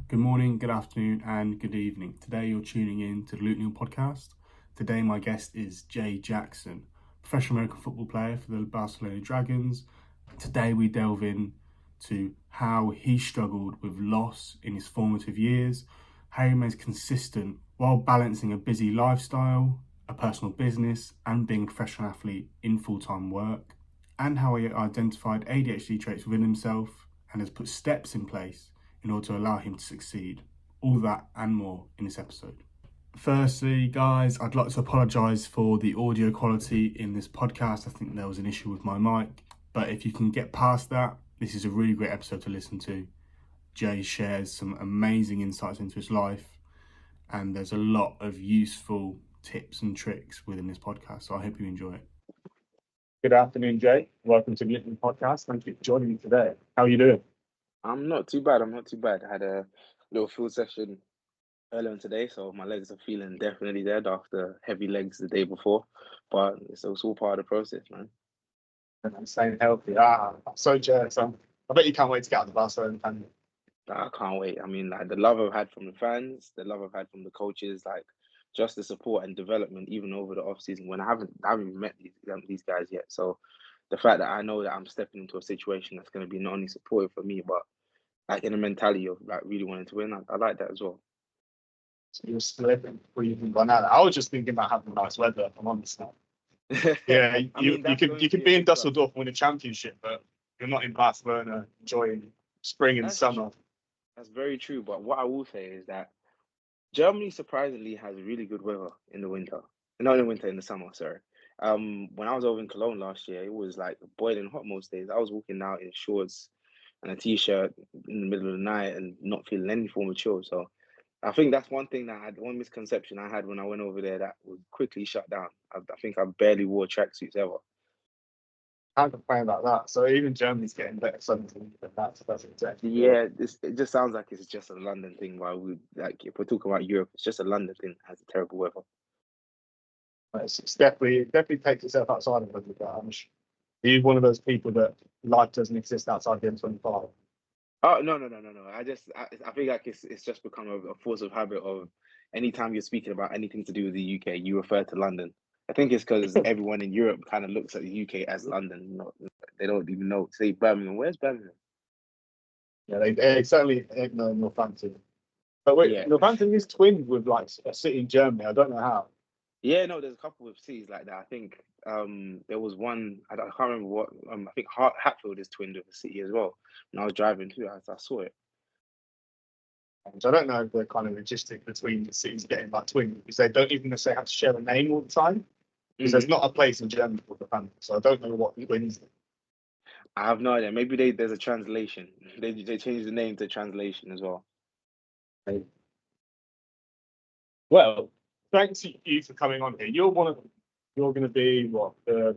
Good morning, good afternoon, and good evening. Today you're tuning in to the Neill podcast. Today my guest is Jay Jackson, professional American football player for the Barcelona Dragons. Today we delve in to how he struggled with loss in his formative years, how he remains consistent while balancing a busy lifestyle, a personal business, and being a professional athlete in full-time work, and how he identified ADHD traits within himself and has put steps in place in order to allow him to succeed. All that and more in this episode. Firstly, guys, I'd like to apologise for the audio quality in this podcast. I think there was an issue with my mic, but if you can get past that, this is a really great episode to listen to. Jay shares some amazing insights into his life, and there's a lot of useful tips and tricks within this podcast, so I hope you enjoy it. Good afternoon, Jay. Welcome to the Neill podcast. Thank you for joining me today. How are you doing? I'm not too bad. I had a little field session earlier on today, so my legs are feeling definitely dead after heavy legs the day before. But it's all part of the process, man. And I'm staying healthy. I'm so jealous. I bet you can't wait to get out of the Barcelona fan. I can't wait. I mean, like the love I've had from the fans, the love I've had from the coaches, like just the support and development, even over the off season when I haven't even met these guys yet. So the fact that I know that I'm stepping into a situation that's going to be not only supportive for me, but like in a mentality of like really wanting to win, I like that as well. So you're slipping before you even gone out. I was just thinking about having nice weather, if I'm honest now. Yeah, you could be in Dusseldorf and win a championship, but you're not in Barcelona enjoying spring and summer. That's very true. But what I will say is that Germany surprisingly has really good weather in the winter. Not in the winter, in the summer, sorry. When I was over in Cologne last year, it was like boiling hot most days. I was walking out in shorts and a t-shirt in the middle of the night and not feeling any form of chill. So I think that's one thing that one misconception I had when I went over there that was quickly shut down. I think I barely wore tracksuits ever. Can't complain about that. So even Germany's getting better summers than that. So that's exactly good. Yeah, it just sounds like it's just a London thing. While we like, if we're talking about Europe, it's just a London thing that has a terrible weather. It's definitely takes itself outside of it. Are you one of those people that life doesn't exist outside the M25? Oh no. I feel like it's just become a force of habit of anytime you're speaking about anything to do with the UK, you refer to London. I think it's because everyone in Europe kind of looks at the UK as London. You know, they don't even know. Say Birmingham. Where's Birmingham? Yeah, they certainly know Northampton. But wait, Yeah. Northampton is twinned with like a city in Germany. I don't know how. Yeah, no, there's a couple of cities like that. I think there was one, I can't remember what, I think Hatfield is twinned with a city as well. And I was driving through, I saw it. So I don't know the kind of logistic between the cities getting like twinned because they don't even necessarily have to share a name all the time. Because there's not a place in Germany called Northampton, so I don't know what twins. I have no idea. Maybe there's a translation. They changed the name to translation as well. Well, thanks to you for coming on here. You're going to be the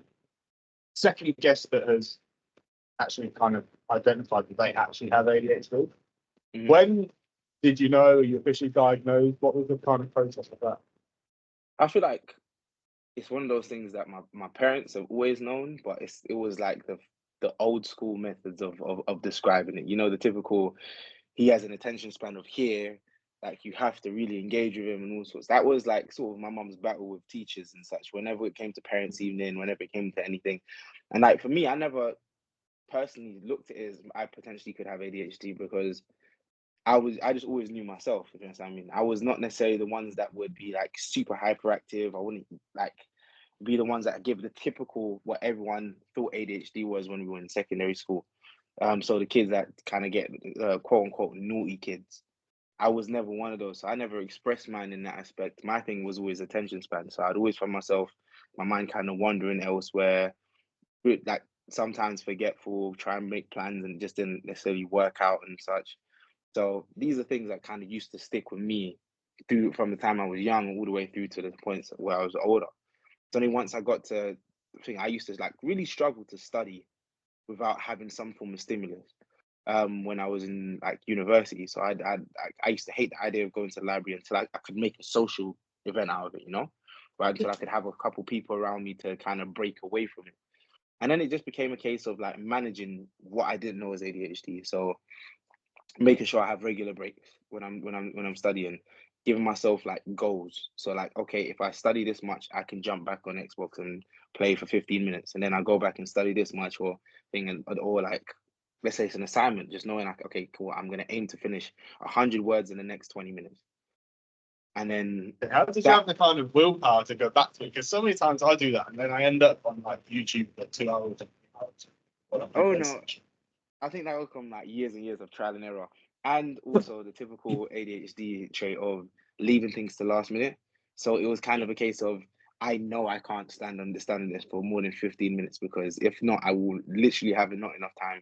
second guest that has actually kind of identified that they actually have ADHD. When did you know you officially diagnosed? What was the kind of process of that? I feel like it's one of those things that my parents have always known, but it was like the old school methods of describing it. You know, the typical, he has an attention span of here, like you have to really engage with him and all sorts. That was like sort of my mum's battle with teachers and such, whenever it came to parents' evening, whenever it came to anything. And like for me, I never personally looked at it as I potentially could have ADHD because I just always knew myself, if you know what I mean. I was not necessarily the ones that would be like super hyperactive. I wouldn't like be the ones that give the typical what everyone thought ADHD was when we were in secondary school. So the kids that kind of get quote unquote naughty kids. I was never one of those. So I never expressed mine in that aspect. My thing was always attention span. So I'd always find myself, my mind kind of wandering elsewhere, like sometimes forgetful, try and make plans and just didn't necessarily work out and such. So these are things that kind of used to stick with me through from the time I was young all the way through to the points where I was older. It's only once I got to, I think I used to like really struggle to study without having some form of stimulus when I was in like university. So I used to hate the idea of going to the library until I could make a social event out of it, you know, right? Until I could have a couple people around me to kind of break away from it. And then it just became a case of like managing what I didn't know was ADHD. So making sure I have regular breaks when I'm studying, giving myself like goals. So like, okay, if I study this much, I can jump back on Xbox and play for 15 minutes, and then I go back and study this much or thing, and or like, let's say it's an assignment, just knowing like, okay, cool, I'm gonna aim to finish 100 words in the next 20 minutes, and then How did you that. have the kind of willpower to go back to it? Because so many times I do that, and then I end up on like YouTube for 2 hours. What I Oh no, PlayStation. I think that will come like years and years of trial and error, and also the typical ADHD trait of leaving things to last minute. So it was kind Yeah. of a case of, I know I can't stand this for more than 15 minutes, because if not, I will literally have not enough time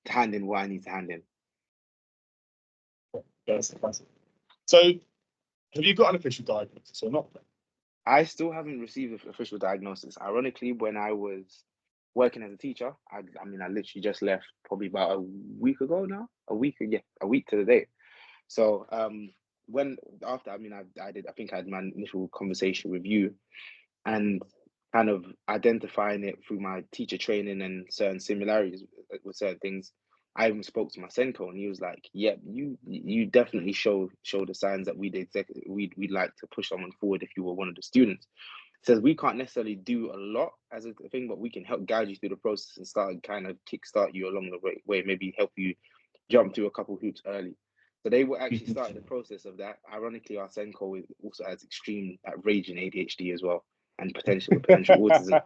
to hand in what I need to hand in. That's the classic. So, have you got an official diagnosis or not? I still haven't received an official diagnosis. Ironically, when I was working as a teacher, I mean, I literally just left probably about a week ago now. Yeah, a week to the day. So when after, I mean, I did, I think I had my initial conversation with you, and kind of identifying it through my teacher training and certain similarities with certain things. I even spoke to my Senko, and he was like, "Yep, you definitely show the signs that we'd like to push someone forward if you were one of the students." Says we can't necessarily do a lot as a thing, but we can help guide you through the process and start kind of kickstart you along the way, maybe help you jump through a couple hoops early. So they were actually starting the process of that. Ironically, our Senko also has extreme raging ADHD as well, and potential autism.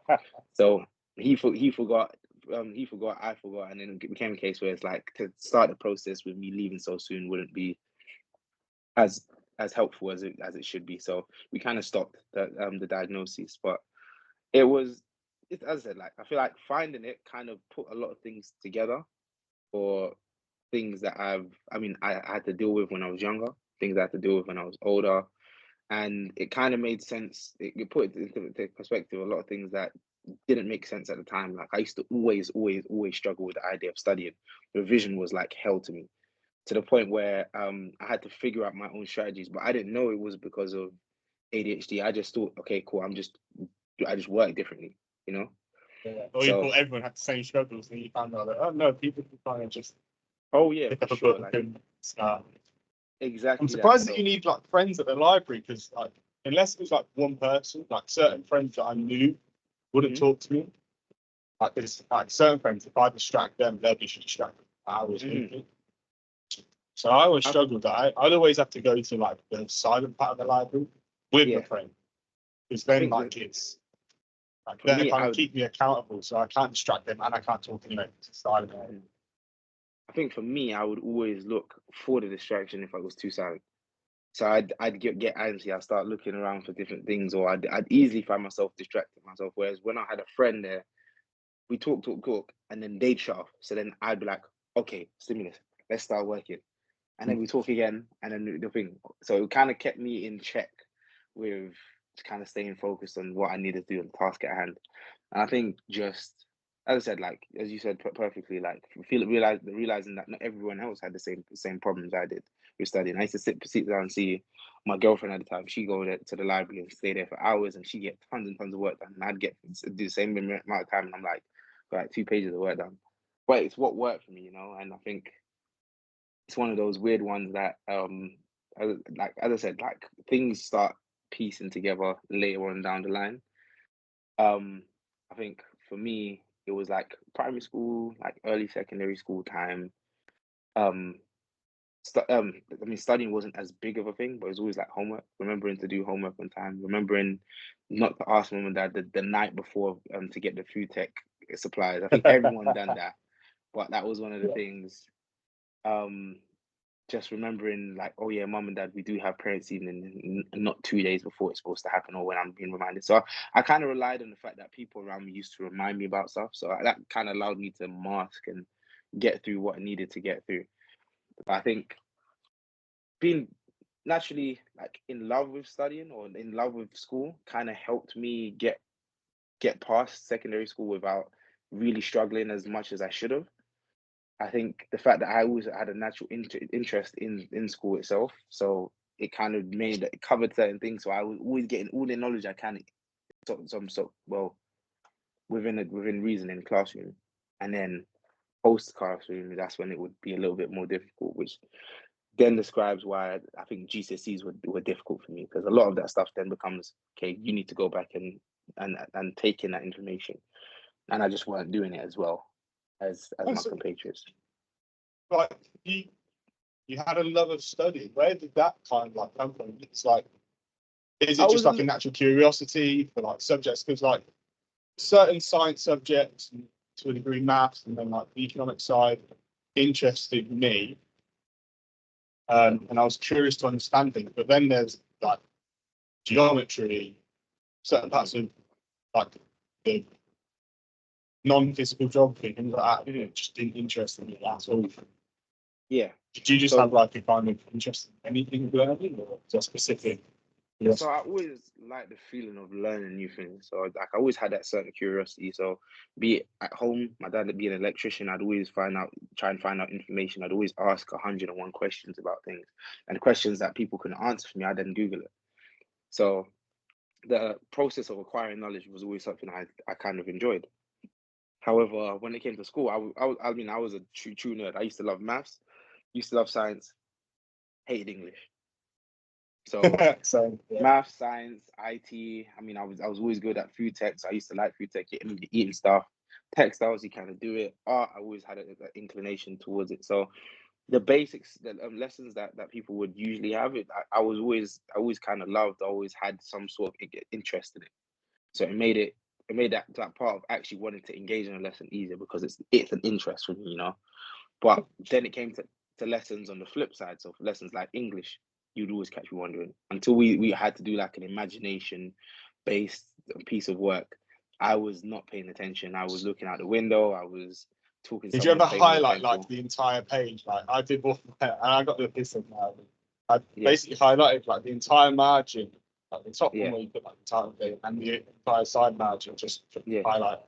So he forgot, I forgot, and then it became a case where it's like, to start the process with me leaving so soon wouldn't be as helpful as it should be. So we kind of stopped the diagnosis, but it was, as I said, like, I feel like finding it kind of put a lot of things together, for things that I had to deal with when I was younger, things I had to deal with when I was older, and it kind of made sense. It put it into perspective a lot of things that didn't make sense at the time. Like, I used to always struggle with the idea of studying. Revision was like hell to me, to the point where I had to figure out my own strategies, but I didn't know it was because of ADHD. I just thought, okay, cool, I just work differently, you know. Yeah. Or you So, thought everyone had the same struggles, and you found out that, oh no, people can kind of just oh yeah, pick for up a sure, book like, and start. I'm exactly that. surprised that you So, need like friends at the library, because like unless it was like one person, like certain friends that I knew wouldn't mhm, talk to me. Like there's like certain friends, if I distract them, they'll be distracted. I was mhm. moving. So I always I, struggled that I'd always have to go to like the silent part of the library with a yeah, friend. Because I then think that like it's like for they're me, kind I of would. keep me accountable, so I can't distract them and I can't talk to them. It's silent. Mhm. I think for me, I would always look for the distraction if I was too silent. So I'd get antsy. I'd start looking around for different things, or I'd easily find myself distracting myself. Whereas when I had a friend there, we talk, and then they'd shut off. So then I'd be like, okay, stimulus, let's start working. And then we talk again, and then the thing. So it kind of kept me in check with kind of staying focused on what I needed to do and the task at hand. And I think, just as I said, like as you said perfectly, like realizing that not everyone else had the same problems I did with studying. I used to sit down and see my girlfriend at the time. She go there to the library and stay there for hours, and she get tons and tons of work done. And I'd do the same amount of time, and I'm like 2 pages of work done. But it's what worked for me, you know. And I think it's one of those weird ones that like as I said, like things start piecing together later on down the line. um I think for me it was like primary school, like early secondary school time. um I mean, studying wasn't as big of a thing, but it was always like homework, remembering to do homework on time, remembering not to ask mom and dad the night before to get the food tech supplies. I think everyone done that, but that was one of the Yeah. things. um just remembering, like, oh yeah, mum and dad, we do have parents' evening, and not 2 days before it's supposed to happen or when I'm being reminded. So I kind of relied on the fact that people around me used to remind me about stuff. So that kind of allowed me to mask and get through what I needed to get through. But I think being naturally like in love with studying or in love with school kind of helped me get past secondary school without really struggling as much as I should have. I think the fact that I always had a natural interest in school itself, so it kind of made it covered certain things. So I was always getting all the knowledge I can, so well, within reason in the classroom, and then post classroom, that's when it would be a little bit more difficult, which then describes why I think GCSEs were difficult for me, because a lot of that stuff then becomes, okay, you need to go back and take in that information, and I just weren't doing it as well as my Also, compatriots. like you had a love of study. Where did that kind of like come from? It's like, is I it was just a like a natural curiosity for like subjects? Because like certain science subjects, and to a degree maths, and then like the economic side interested me, and I was curious to understand things. But then there's like geometry, certain parts of like the non-physical geography, things like that, that just didn't interest me at all. yeah. Did you just So have like a kind of interest in anything learning, or just specific? So I always like the feeling of learning new things. So like I always had that certain curiosity. So be it at home, my dad being an electrician, I'd always try and find out information. I'd always ask 101 questions about things, and questions that people couldn't answer for me, I'd then Google it. So the process of acquiring knowledge was always something I kind of enjoyed. However, when it came to school, I mean, I was a true nerd. I used to love maths, used to love science, hated English. So So yeah. math, science, IT. I mean, I was always good at food tech. So I used to like food tech, eating stuff. Textiles, you kind of do it. Art, I always had an inclination towards it. So the basics, the lessons that people would usually have, I always kind of loved. I always had some sort of interest in it. So it made that part of actually wanting to engage in a lesson easier, because it's an interest for me, you know. But then it came to lessons on the flip side. So for lessons like English, you'd always catch me wondering, until we had to do like an imagination based piece of work. I was not paying attention. I was looking out the window. I was talking to Did you someone, ever playing with a highlight like pencil. the entire page? Like I did one, and I got the piss of now. I Yeah, basically highlighted like the entire margin, like the top one yeah, where you put like the entire thing, and the entire side margin, just yeah. highlight.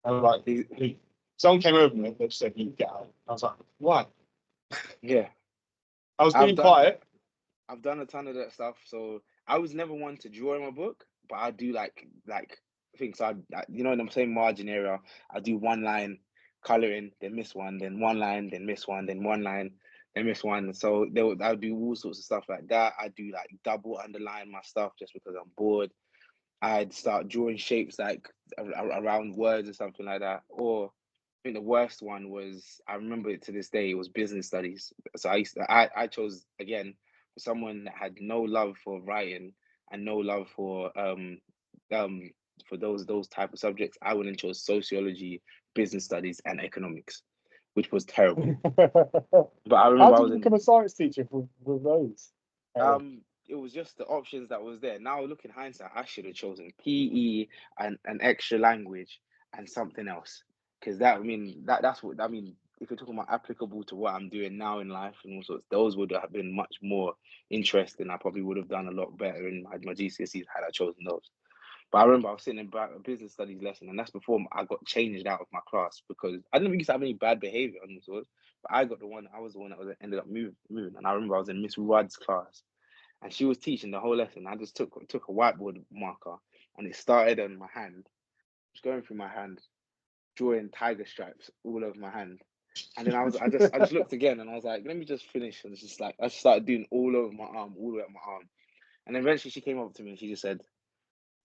I was like, The- someone came over me and they said, "You get out." I was like, "Why?" yeah. I was I've being done quiet. I've done a ton of that stuff. So I was never one to draw in my book, but I do like things. So you know, in the same margin area, I do one line coloring, then miss one, then one line, then miss one, then one line, then miss one. So I'll do all sorts of stuff like that. I do like double underline my stuff just because I'm bored. I'd start drawing shapes like around words or something like that. Or I think the worst one was, I remember it to this day, it was business studies. So I chose again, for someone that had no love for writing and no love um for those type of subjects. I went and chose sociology, business studies, and economics, which was terrible. But I How remember I did was you in become a science teacher with those? it was just the options that was there. Now, look in hindsight, I should have chosen PE and an extra language and something else. Because that, I mean, that's what I mean. If you're talking about applicable to what I'm doing now in life and all sorts, those would have been much more interesting. I probably would have done a lot better in my GCSEs had I chosen those. But I remember I was sitting in a business studies lesson, and that's before I got changed out of my class, because I didn't used to have any bad behavior on this was, but I was the one that was ended up moving. And I remember I was in Miss Rudd's class, and she was teaching the whole lesson. I just took a whiteboard marker, and it started on my hand, just going through my hand, drawing tiger stripes all over my hand. And then I just looked again, and I was like, let me just finish. And it's just like I just started doing all over my arm, all the way up my arm. And then eventually she came up to me and she just said,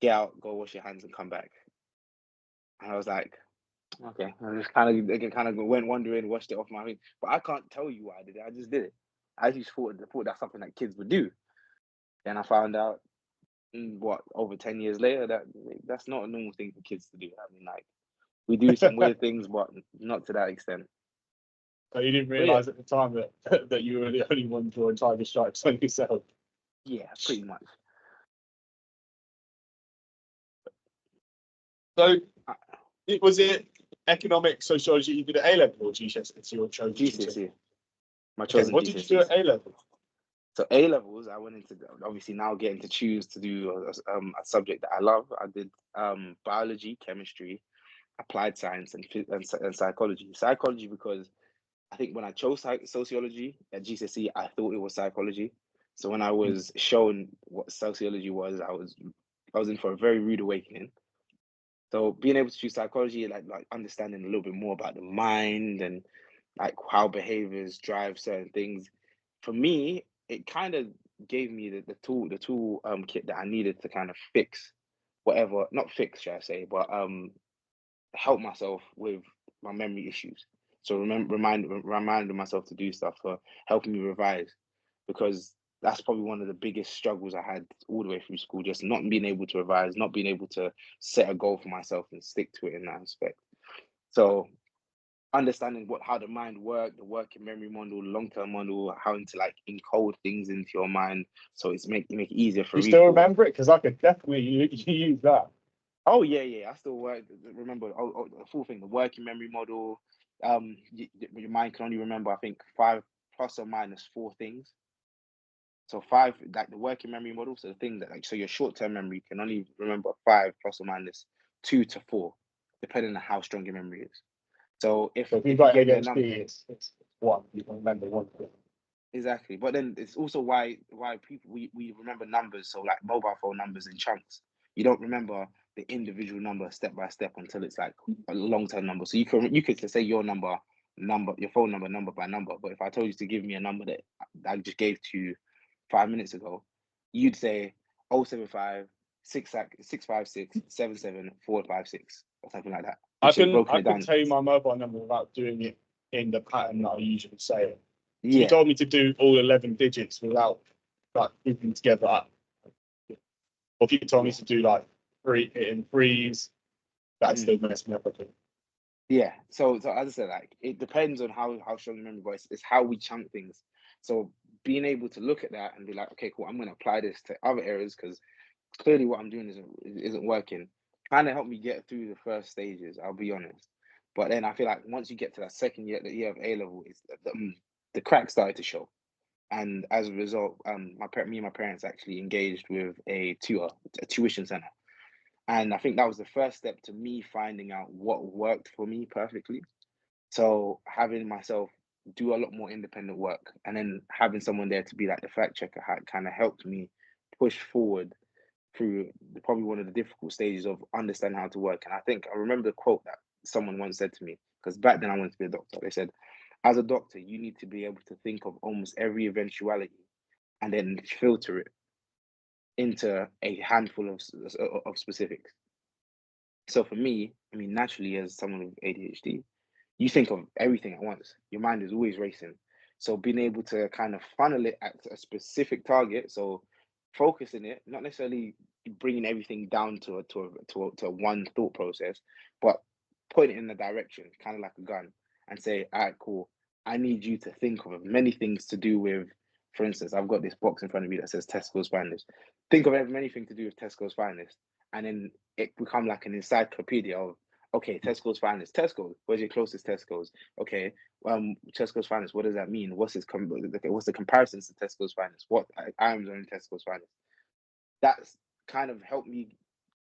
"Get out, go wash your hands, and come back." And I was like, okay. I just kind of went wandering, washed it off my feet. But I can't tell you why I did it. I just did it. I just thought that's something that kids would do. And I found out, what, over 10 years later, that's not a normal thing for kids to do. I mean, like, we do some weird things, but not to that extent. So you didn't But yeah, realise at the time that that you were the only one drawing tiger stripes on yourself. yeah, pretty much. So Uh, was it economics, sociology you did at A level, or GCSE your chosen to? GCSE, my Okay, chosen what did you do GCSEs. at A level? So A levels, I went into, obviously now getting to choose to do a subject that I love. I did biology, chemistry, applied science, and psychology. Psychology because I think when I chose sociology at GCSE, I thought it was psychology. So when I was shown what sociology was, I was in for a very rude awakening. So being able to choose psychology, like understanding a little bit more about the mind and like how behaviors drive certain things, for me, it kind of gave me the tool kit that I needed to kind of fix whatever, not fix, should I say, but help myself with my memory issues. So reminding myself to do stuff, for helping me revise, because that's probably one of the biggest struggles I had all the way through school, just not being able to revise, not being able to set a goal for myself and stick to it in that aspect. So understanding how the mind works, the working memory model, long-term model, how to like encode things into your mind, so it's make it easier for You still recall. remember it? Because I could definitely use that. Oh yeah. I still remember. The full thing, the working memory model. Your mind can only remember, I think, 5 plus or minus 4 things. So 5, like the working memory model. So the thing that, like, so your short-term memory can only remember 5 plus or minus 2 to 4, depending on how strong your memory is. So So if you've if you got gave me a ADHD, number, it's one. You can remember one thing. exactly. But then it's also why people we remember numbers. So like mobile phone numbers in chunks. You don't remember the individual number step by step until it's like a long term number. So you could say your your phone number by number. But if I told you to give me a number that I just gave to you 5 minutes ago, you'd say 075 656 77456 or something like that. I Literally can broken it down. tell you my mobile number without doing it in the pattern that I usually say it. If you Yeah. told me to do all 11 digits without like grouping together, or if you told me to do like in threes, that still mess me up, I think. Yeah. So as I said, like it depends on how strong your memory is. It's how we chunk things. So being able to look at that and be like, okay, cool, I'm going to apply this to other areas, because clearly what I'm doing isn't working. Kind of helped me get through the first stages, I'll be honest. But then I feel like once you get to that second year, the year of A level, it's the cracks started to show. And as a result, me and my parents actually engaged with a tuition center. And I think that was the first step to me finding out what worked for me perfectly. So having myself do a lot more independent work, and then having someone there to be like the fact checker kind of helped me push forward through probably one of the difficult stages of understanding how to work. And I think I remember the quote that someone once said to me, because back then I wanted to be a doctor. They said, as a doctor, you need to be able to think of almost every eventuality and then filter it into a handful of specifics. So for me, I mean, naturally, as someone with ADHD, you think of everything at once. Your mind is always racing. So being able to kind of funnel it at a specific target, so focusing it, not necessarily bringing everything down to one thought process, but putting it in the direction, kind of like a gun, and say, all right, cool. I need you to think of many things to do with, for instance, I've got this box in front of me that says Tesco's Finest. Think of many things to do with Tesco's Finest, and then it become like an encyclopedia of, okay, Tesco's Finest. Tesco, where's your closest Tesco's? Okay, Tesco's Finest, what does that mean? What's the comparisons to Tesco's Finest? What items are in Tesco's Finest? That's kind of helped me,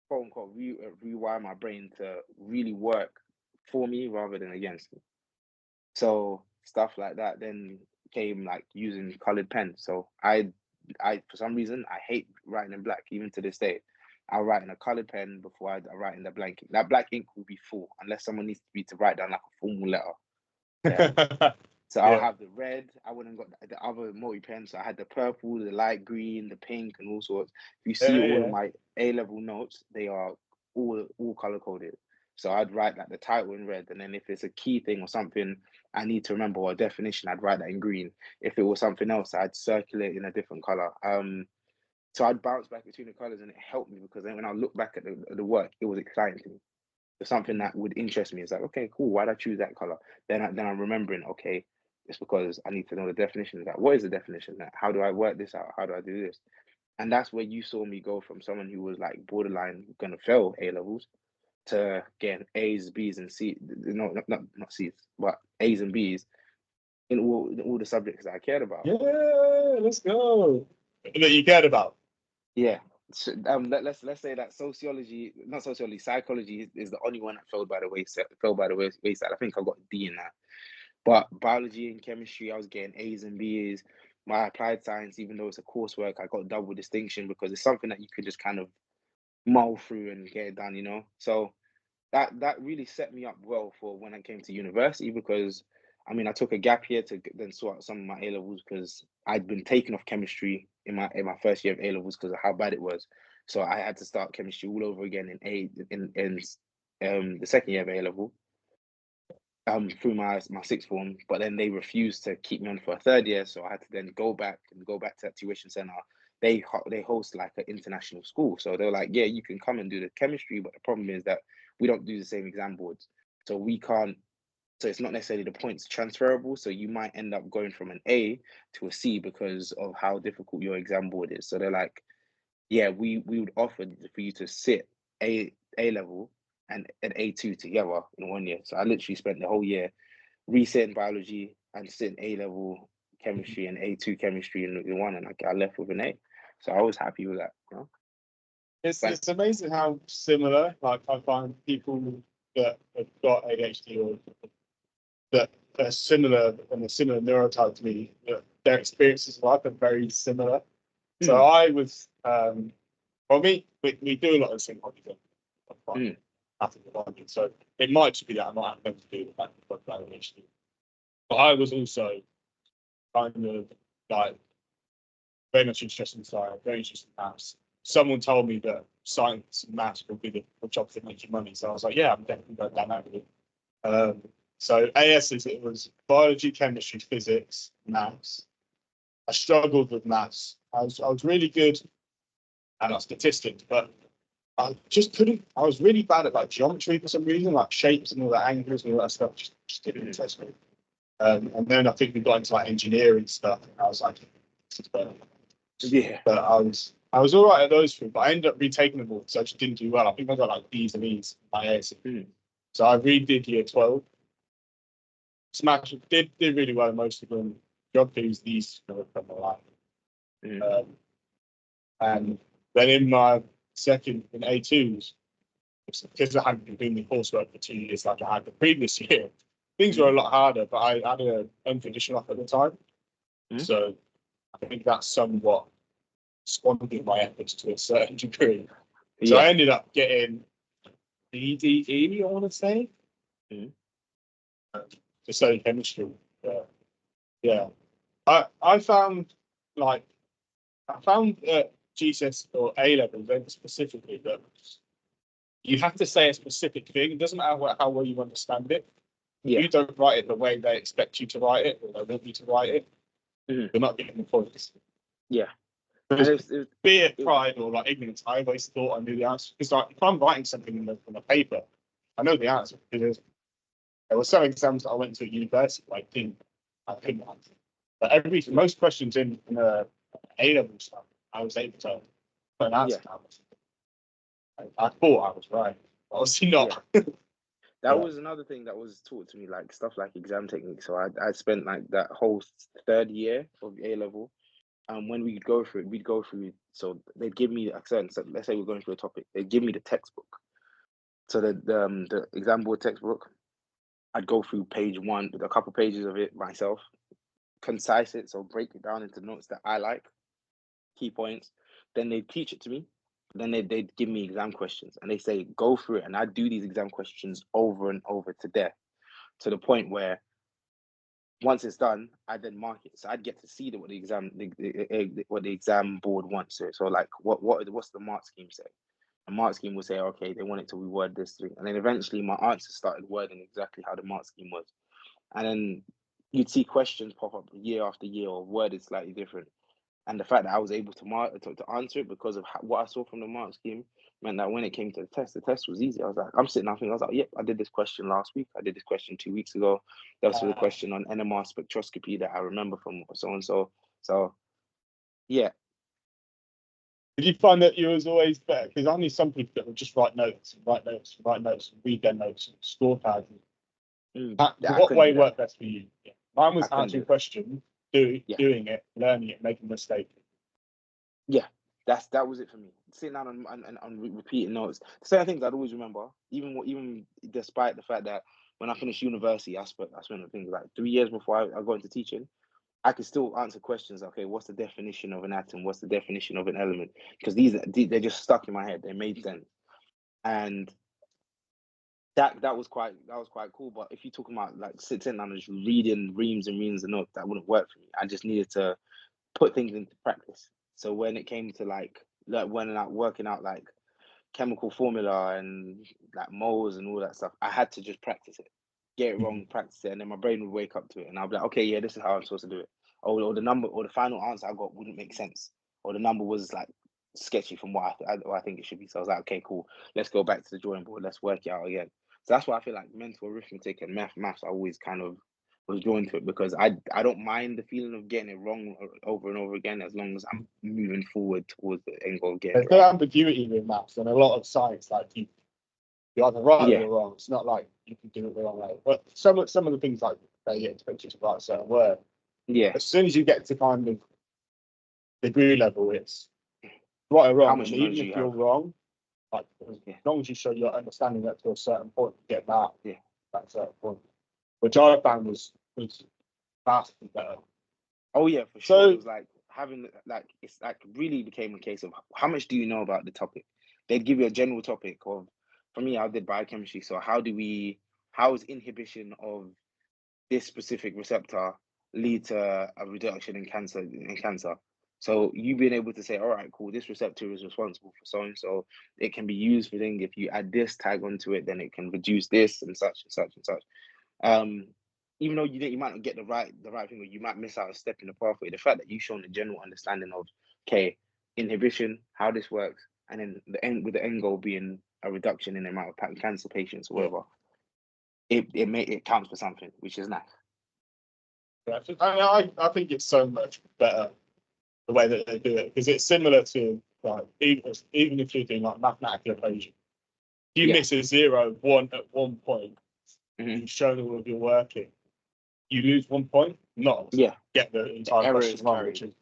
quote unquote, rewire my brain to really work for me rather than against me. So stuff like that then came like using colored pens. So I for some reason I hate writing in black, even to this day. I'll write in a colored pen before I write in the blank ink. That black ink will be full unless someone needs me to write down like a formal letter. Yeah. So I'll have the red. I wouldn't got the other multi pen. So I had the purple, the light green, the pink, and all sorts. If you see all of my A level notes, they are all color coded. So I'd write like the title in red, and then if it's a key thing or something I need to remember or a definition, I'd write that in green. If it was something else, I'd circulate in a different color. So I'd bounce back between the colors, and it helped me because then when I look back at the work, it was exciting to me. It's something that would interest me. It's like, okay, cool. Why'd I choose that color? Then I'm remembering, okay, it's because I need to know the definition of that. What is the definition of that? How do I work this out? How do I do this? And that's where you saw me go from someone who was like borderline gonna fail A levels to getting A's, B's, and C. No, not C's, but A's and B's in all the subjects that I cared about. Yeah, let's go. That you cared about. Yeah. So, let's say that psychology is the only one that fell by the wayside. I think I got a D in that. But biology and chemistry, I was getting A's and B's. My applied science, even though it's a coursework, I got double distinction because it's something that you could just kind of mull through and get it done, you know? So that really set me up well for when I came to university, because I mean I took a gap year to then sort out some of my A levels, because I'd been taken off chemistry in my first year of A levels because of how bad it was. So I had to start chemistry all over again in the second year of A level, through my sixth form. But then they refused to keep me on for a third year, so I had to then go back to that tuition center. They host like an international school, so they're like, yeah, you can come and do the chemistry, but the problem is that we don't do the same exam boards, so we can't. So it's not necessarily the points transferable. So you might end up going from an A to a C because of how difficult your exam board is. So they're like, yeah, we would offer for you to sit A level and an A2 together in 1 year. So I literally spent the whole year resitting biology and sitting A level chemistry and A2 chemistry in one, and I left with an A. So I was happy with that. You know? It's amazing how similar, like, I find people that have got ADHD or that are similar and a similar neurotype to me, that their experiences of life are very similar. So I was, well, we do a lot of the same hobbies. So it might just be that I'm not having to do that ADHD. But I was also kind of like very much interested in science, very interested in maths. Someone told me that science and maths would be the jobs that make you money. So I was like, yeah, I'm definitely going down that route. So ASs, it was biology, chemistry, physics, maths. I struggled with maths. I was really good at statistics, but I just couldn't. I was really bad at like geometry for some reason, like shapes and all that, angles and all that stuff. Just didn't interest me. And then I think we got into like engineering stuff. And I was like, yeah. But I was all right at those three, but I ended up retaking them all because I just didn't do well. I think I got like B's and E's in my AS. So I redid year 12. Did really well in most of them. Geography was the easiest from my life. And then in my second in A2s, because I hadn't been doing the coursework for 2 years like I had the previous year, things were a lot harder, but I had an unconditional offer at the time. So I think that somewhat squandered my efforts to a certain degree. So I ended up getting BDE, I want to say, to study chemistry. Yeah. I found GCSE or A level then specifically that you have to say a specific thing. It doesn't matter how well you understand it. Yeah. You don't write it the way they expect you to write it or they want you to write it. You're not getting the points. Yeah. Be it pride or like ignorance, I always thought I knew the answer. Because like, if I'm writing something on a paper, I know the answer. Because there were some exams that I went to at university I couldn't answer. But most questions in A level stuff, I was able to put an answer down. I thought I was right. Obviously not. That was another thing that was taught to me, like stuff like exam techniques. So I spent like that whole third year of A level. When we'd go through it, so they'd give me a certain, so let's say we're going through a topic, they'd give me the textbook. So the exam board textbook, I'd go through page one, a couple pages of it myself, concise it, so break it down into notes that I like, key points. Then they'd teach it to me. Then they'd give me exam questions, and they say go through it, and I'd do these exam questions over and over to death, to the point where once it's done, I then mark it. So I'd get to see what the exam board wants. So like what's the mark scheme say? The mark scheme will say, okay, they want it to reword this thing. And then eventually my answers started wording exactly how the mark scheme was. And then you'd see questions pop up year after year or worded slightly different. And the fact that I was able to answer it because of what I saw from the mark scheme meant that when it came to the test was easy. I was like, I'm sitting there thinking, I was like, yep, I did this question last week. I did this question 2 weeks ago. That was a question on NMR spectroscopy that I remember from so and so. So, yeah. Did you find that you was always better? Because I knew some people that would just write notes, read their notes, and scorecards. What way worked best for you? Yeah. Mine was answering questions, doing it, learning it, making a mistake. Yeah, that was it for me. Sitting down and repeating notes. The same things I'd always remember, even despite the fact that when I finished university, I spent things like 3 years before I got into teaching. I could still answer questions. Okay, what's the definition of an atom? What's the definition of an element? Because they're just stuck in my head. They made sense. And that was quite cool. But if you're talking about like sitting down and just reading reams and reams of notes, that wouldn't work for me. I just needed to put things into practice. So when it came to like when like working out like chemical formula and like moles and all that stuff, I had to just practice it, get it wrong, practice it, and then my brain would wake up to it, and I'll be like, okay, yeah, this is how I'm supposed to do it. Or the number or the final answer I got wouldn't make sense, or the number was like sketchy from what I think it should be. So I was like, okay, cool, let's go back to the drawing board, let's work it out again. So that's why I feel like mental arithmetic and maths I always kind of was drawn to it, because I don't mind the feeling of getting it wrong over and over again, as long as I'm moving forward towards the end goal of getting There's it no right. ambiguity with maths, and a lot of science, like you're either right or Yeah, you're wrong. It's not like you can do it the wrong way. But some of the things like they expect you to write a certain word. yeah. As soon as you get to kind of degree level, it's right or How wrong. much And knowledge even do if you you're have? wrong, like as Yeah, long as you show your understanding that to a certain point, you get yeah. that certain point, which I found was vastly better. Oh yeah, for sure. It So was like having like it's like really became a case of how much do you know about the topic? They'd give you a general topic of, for me, I did biochemistry. So how is inhibition of this specific receptor lead to a reduction in cancer? So you being able to say, all right, cool, this receptor is responsible for so and so. It can be used for things. If you add this tag onto it, then it can reduce this and such and such and such. Um, Even though you might not get the right thing, or you might miss out a step in the pathway, the fact that you've shown a general understanding of, okay, inhibition, how this works, and then the end goal being a reduction in the amount of cancer patients or yeah, whatever, it counts for something, which is nice. I think it's so much better the way that they do it, because it's similar to like even if you're doing like mathematical equation, you Yeah. miss a 0, 1 at one point, Hmm. you've shown all of your working, you lose 1 point, not Yeah. get the The entire error question is wrong, which carried.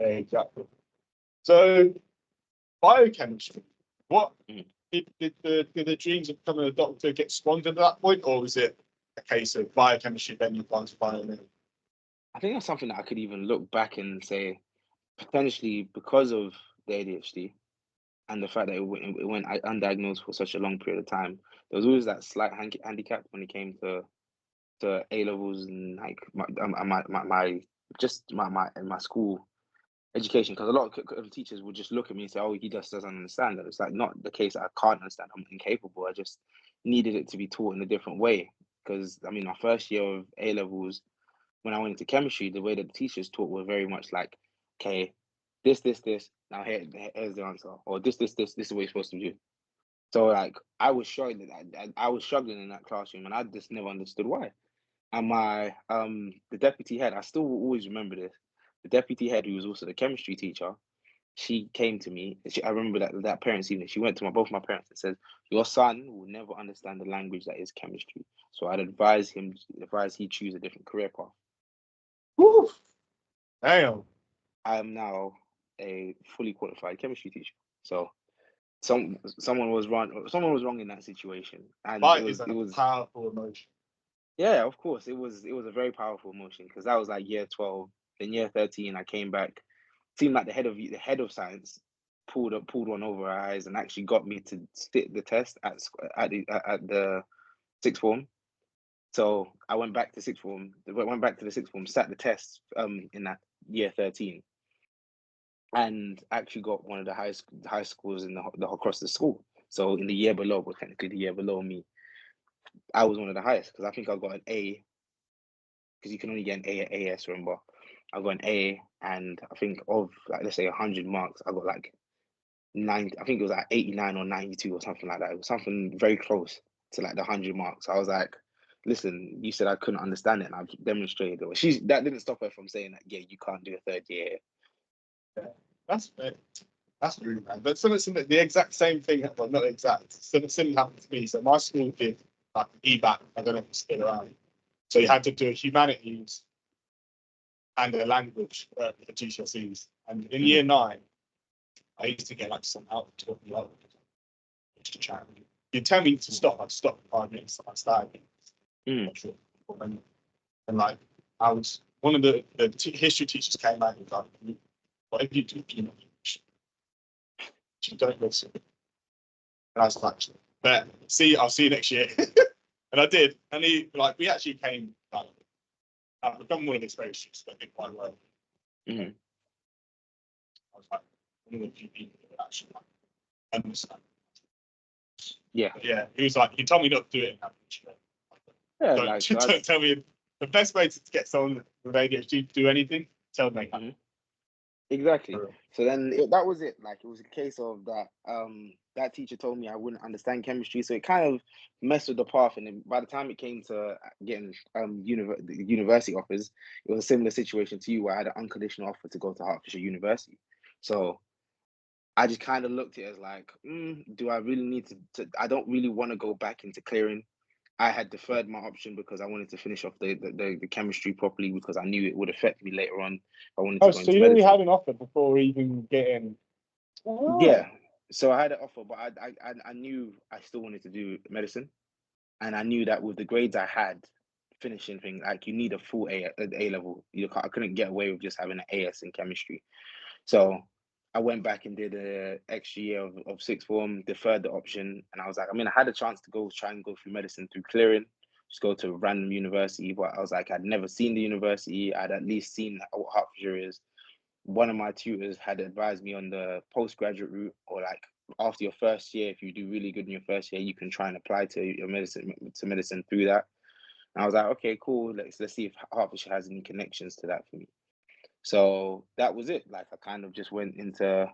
is exactly. So biochemistry, what Mhm. did the dreams of becoming a doctor get squandered at that point, or was it a case of biochemistry then you find bio? I think that's something that I could even look back and say, potentially because of the ADHD and the fact that it went undiagnosed for such a long period of time, there was always that slight handicap when it came to A levels and like my school education, because a lot of teachers would just look at me and say, "Oh, he just doesn't understand." And it's like not the case. I can't understand. I'm incapable. I just needed it to be taught in a different way. Because I mean, my first year of A levels, when I went into chemistry, the way that the teachers taught were very much like, "Okay, this. Now here's the answer, or this is what you're supposed to do." So like, I was struggling. I was struggling in that classroom, and I just never understood why. And my the deputy head, I still will always remember this. The deputy head, who was also the chemistry teacher, she came to me. I remember that parents' evening. She went to both my parents and said, "Your son will never understand the language that is chemistry. So I'd advise he choose a different career path." Woo! Damn. I am now a fully qualified chemistry teacher. So someone was wrong. Someone was wrong in that situation, and Light is it a was powerful emotion. yeah, of course, it was a very powerful emotion, because that was like year 12. Then year 13, I came back. Seemed like the head of science pulled one over our eyes and actually got me to sit the test at the sixth form. So I went back to sixth form. Went back to the sixth form, sat the test in that year 13, and actually got one of the high scores in across the school. So in the year below, but technically the year below me, I was one of the highest, because I think I got an A, because you can only get an A at AS, remember. I got an A, and I think of like, let's say 100 marks, I got like 90. I think it was like 89 or 92 or something like that. It was something very close to like the 100 marks. I was like, listen, you said I couldn't understand it, and I've demonstrated it. That didn't stop her from saying that, yeah, you can't do a third year. Yeah, that's it. That's really bad. But something the exact same thing, well, not exact, something happened to me. So my school did like EBAC, I don't know if it's still around. So you had to do a humanities and a language for GCSEs. And in Mm-hmm. year 9, I used to get like some out talking about just chat. You'd tell me to stop, I'd stop for 5 minutes, I'd start again. Mm-hmm. Not sure. And like I was one of the history teachers came out and was like, what if you do you don't listen? And I was like, But I'll see you next year. And I did. And we actually came, I've become one of his very students, but I did quite well. Mm-hmm. I was like, one of the few people that would actually understand. Yeah. But yeah, he was like, you told me not to do it. Yeah, Don't tell me. The best way to get someone with ADHD to do anything, tell them they can. Mm-hmm. Exactly. So then that was it. Like, it was a case of that. That teacher told me I wouldn't understand chemistry, so it kind of messed with the path. And then by the time it came to getting the university offers, it was a similar situation to you, where I had an unconditional offer to go to Hertfordshire University. So I just kind of looked at it as like, do I really need to? I don't really want to go back into clearing. I had deferred my option because I wanted to finish off the chemistry properly, because I knew it would affect me later on if I wanted to go So into you already medicine. had an offer before even getting. Oh. Yeah. So I had an offer, but I knew I still wanted to do medicine, and I knew that with the grades I had, finishing thing, like, you need a full A level. I couldn't get away with just having an AS in chemistry. So I went back and did an extra year of sixth form, deferred the option, and I was like, I had a chance to try and go through medicine through clearing, just go to a random university, but I was like, I'd never seen the university. I'd at least seen what Hertfordshire is. One of my tutors had advised me on the postgraduate route, or like after your first year, if you do really good in your first year, you can try and apply to your medicine through that. And I was like, okay, cool. Let's see if Hertfordshire has any connections to that for me. So that was it. Like, I kind of just went into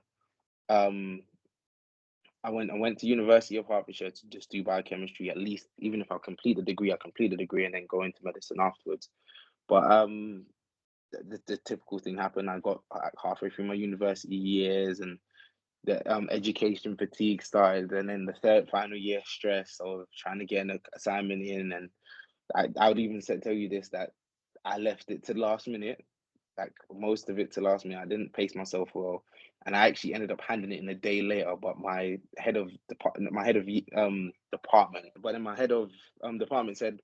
I went to University of Hertfordshire to just do biochemistry. At least, even if I complete the degree, and then go into medicine afterwards. But the typical thing happened. I got halfway through my university years, and the education fatigue started, and then the third final year stress of trying to get an assignment in. And I would even tell you this, that I left it to the last minute, like most of it to last minute. I didn't pace myself well, and I actually ended up handing it in a day later. But my head of department, but then my head of department said,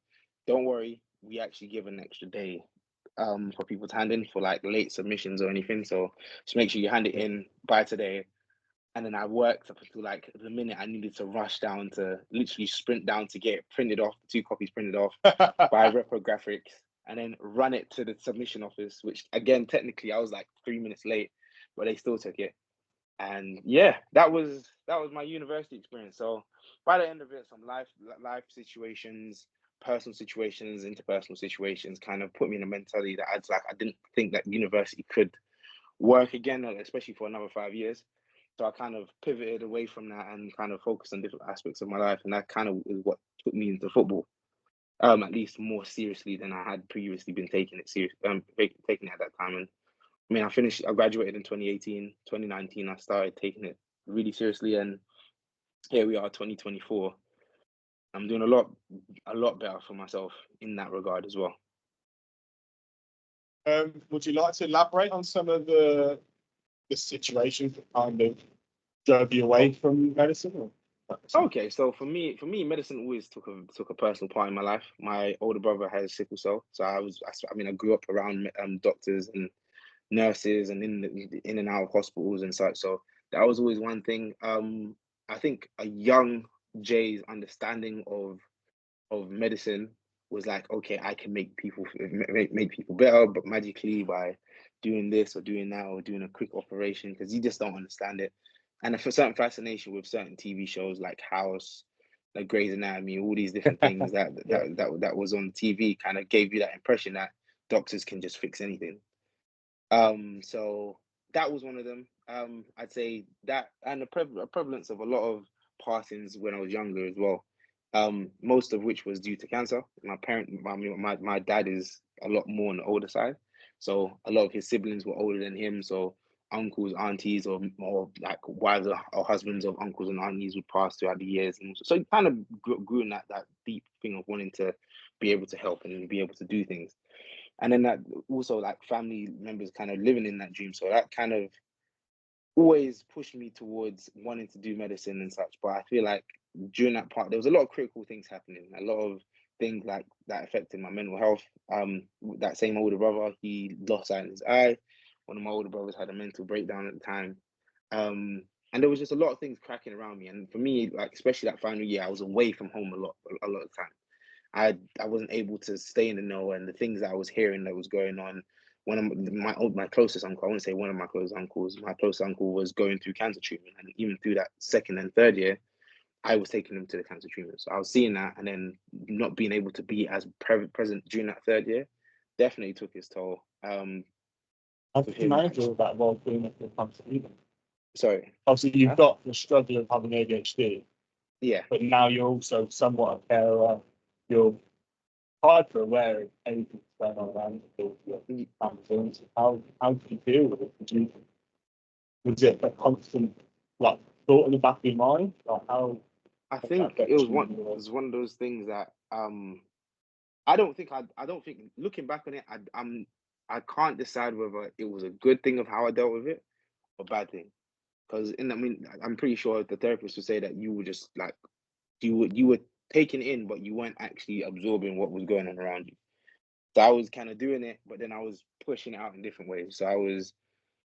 "Don't worry, we actually give an extra day for people to hand in for like late submissions or anything. So just make sure you hand it in by today." And then I worked up until like the minute I needed to rush down, to literally sprint down to get it printed off, 2 copies printed off by reprographics, and then run it to the submission office, which again, technically I was like 3 minutes late, but they still took it. And yeah, that was my university experience. So by the end of it, some life situations, personal situations, interpersonal situations kind of put me in a mentality that I didn't think that university could work again, especially for another 5 years. So I kind of pivoted away from that and kind of focused on different aspects of my life, and that kind of is what took me into football. At least more seriously than I had previously been taking it taking it at that time. And I graduated in 2018, 2019, I started taking it really seriously, and here we are, 2024. I'm doing a lot better for myself in that regard as well. Would you like to elaborate on some of the situations that kind of drove you away from medicine? Okay, so for me, medicine always took a personal part in my life. My older brother has sickle cell, so I grew up around doctors and nurses, and in and out of hospitals and such. So that was always one thing. I think a young Jay's understanding of medicine was like, okay, I can make people better, but magically by doing this or doing that or doing a quick operation, because you just don't understand it. And for certain fascination with certain TV shows like House, like Grey's Anatomy, all these different things that was on TV kind of gave you that impression that doctors can just fix anything. So that was one of them. I'd say that, and the prevalence of a lot of passings when I was younger as well. Most of which was due to cancer. My dad is a lot more on the older side, so a lot of his siblings were older than him. So uncles, aunties, or like wives or husbands of uncles and aunties would pass throughout the years, and so it kind of grew in that deep thing of wanting to be able to help and be able to do things. And then that also, like, family members kind of living in that dream. So that kind of always pushed me towards wanting to do medicine and such. But I feel like during that part, there was a lot of critical things happening, a lot of things like that affected my mental health. That same older brother, he lost sight in his eye. One of my older brothers had a mental breakdown at the time. And And there was just a lot of things cracking around me. And for me, like especially that final year, I was away from home a lot of the time. I wasn't able to stay in the know, and the things that I was hearing that was going on. One of my closest uncle, I wouldn't say one of my closest uncles, my closest uncle was going through cancer treatment, and even through that second and third year, I was taking him to the cancer treatment. So I was seeing that, and then not being able to be as present during that third year definitely took its toll. How With did you him, manage all that while doing it for cancer treatment? sorry, Obviously, you've huh? got the struggle of having ADHD, Yeah, but now you're also somewhat a carer. You're hyper aware of anything that's going on around you. Y- How did you deal with it? Was it a constant like thought in the back of your mind? Like how I did that think it affect was you? one of those things that I don't think looking back on it, I can't decide whether it was a good thing of how I dealt with it or bad thing. Because I'm pretty sure the therapist would say that you were just like you were taking it in, but you weren't actually absorbing what was going on around you. So I was kind of doing it, but then I was pushing it out in different ways. So I was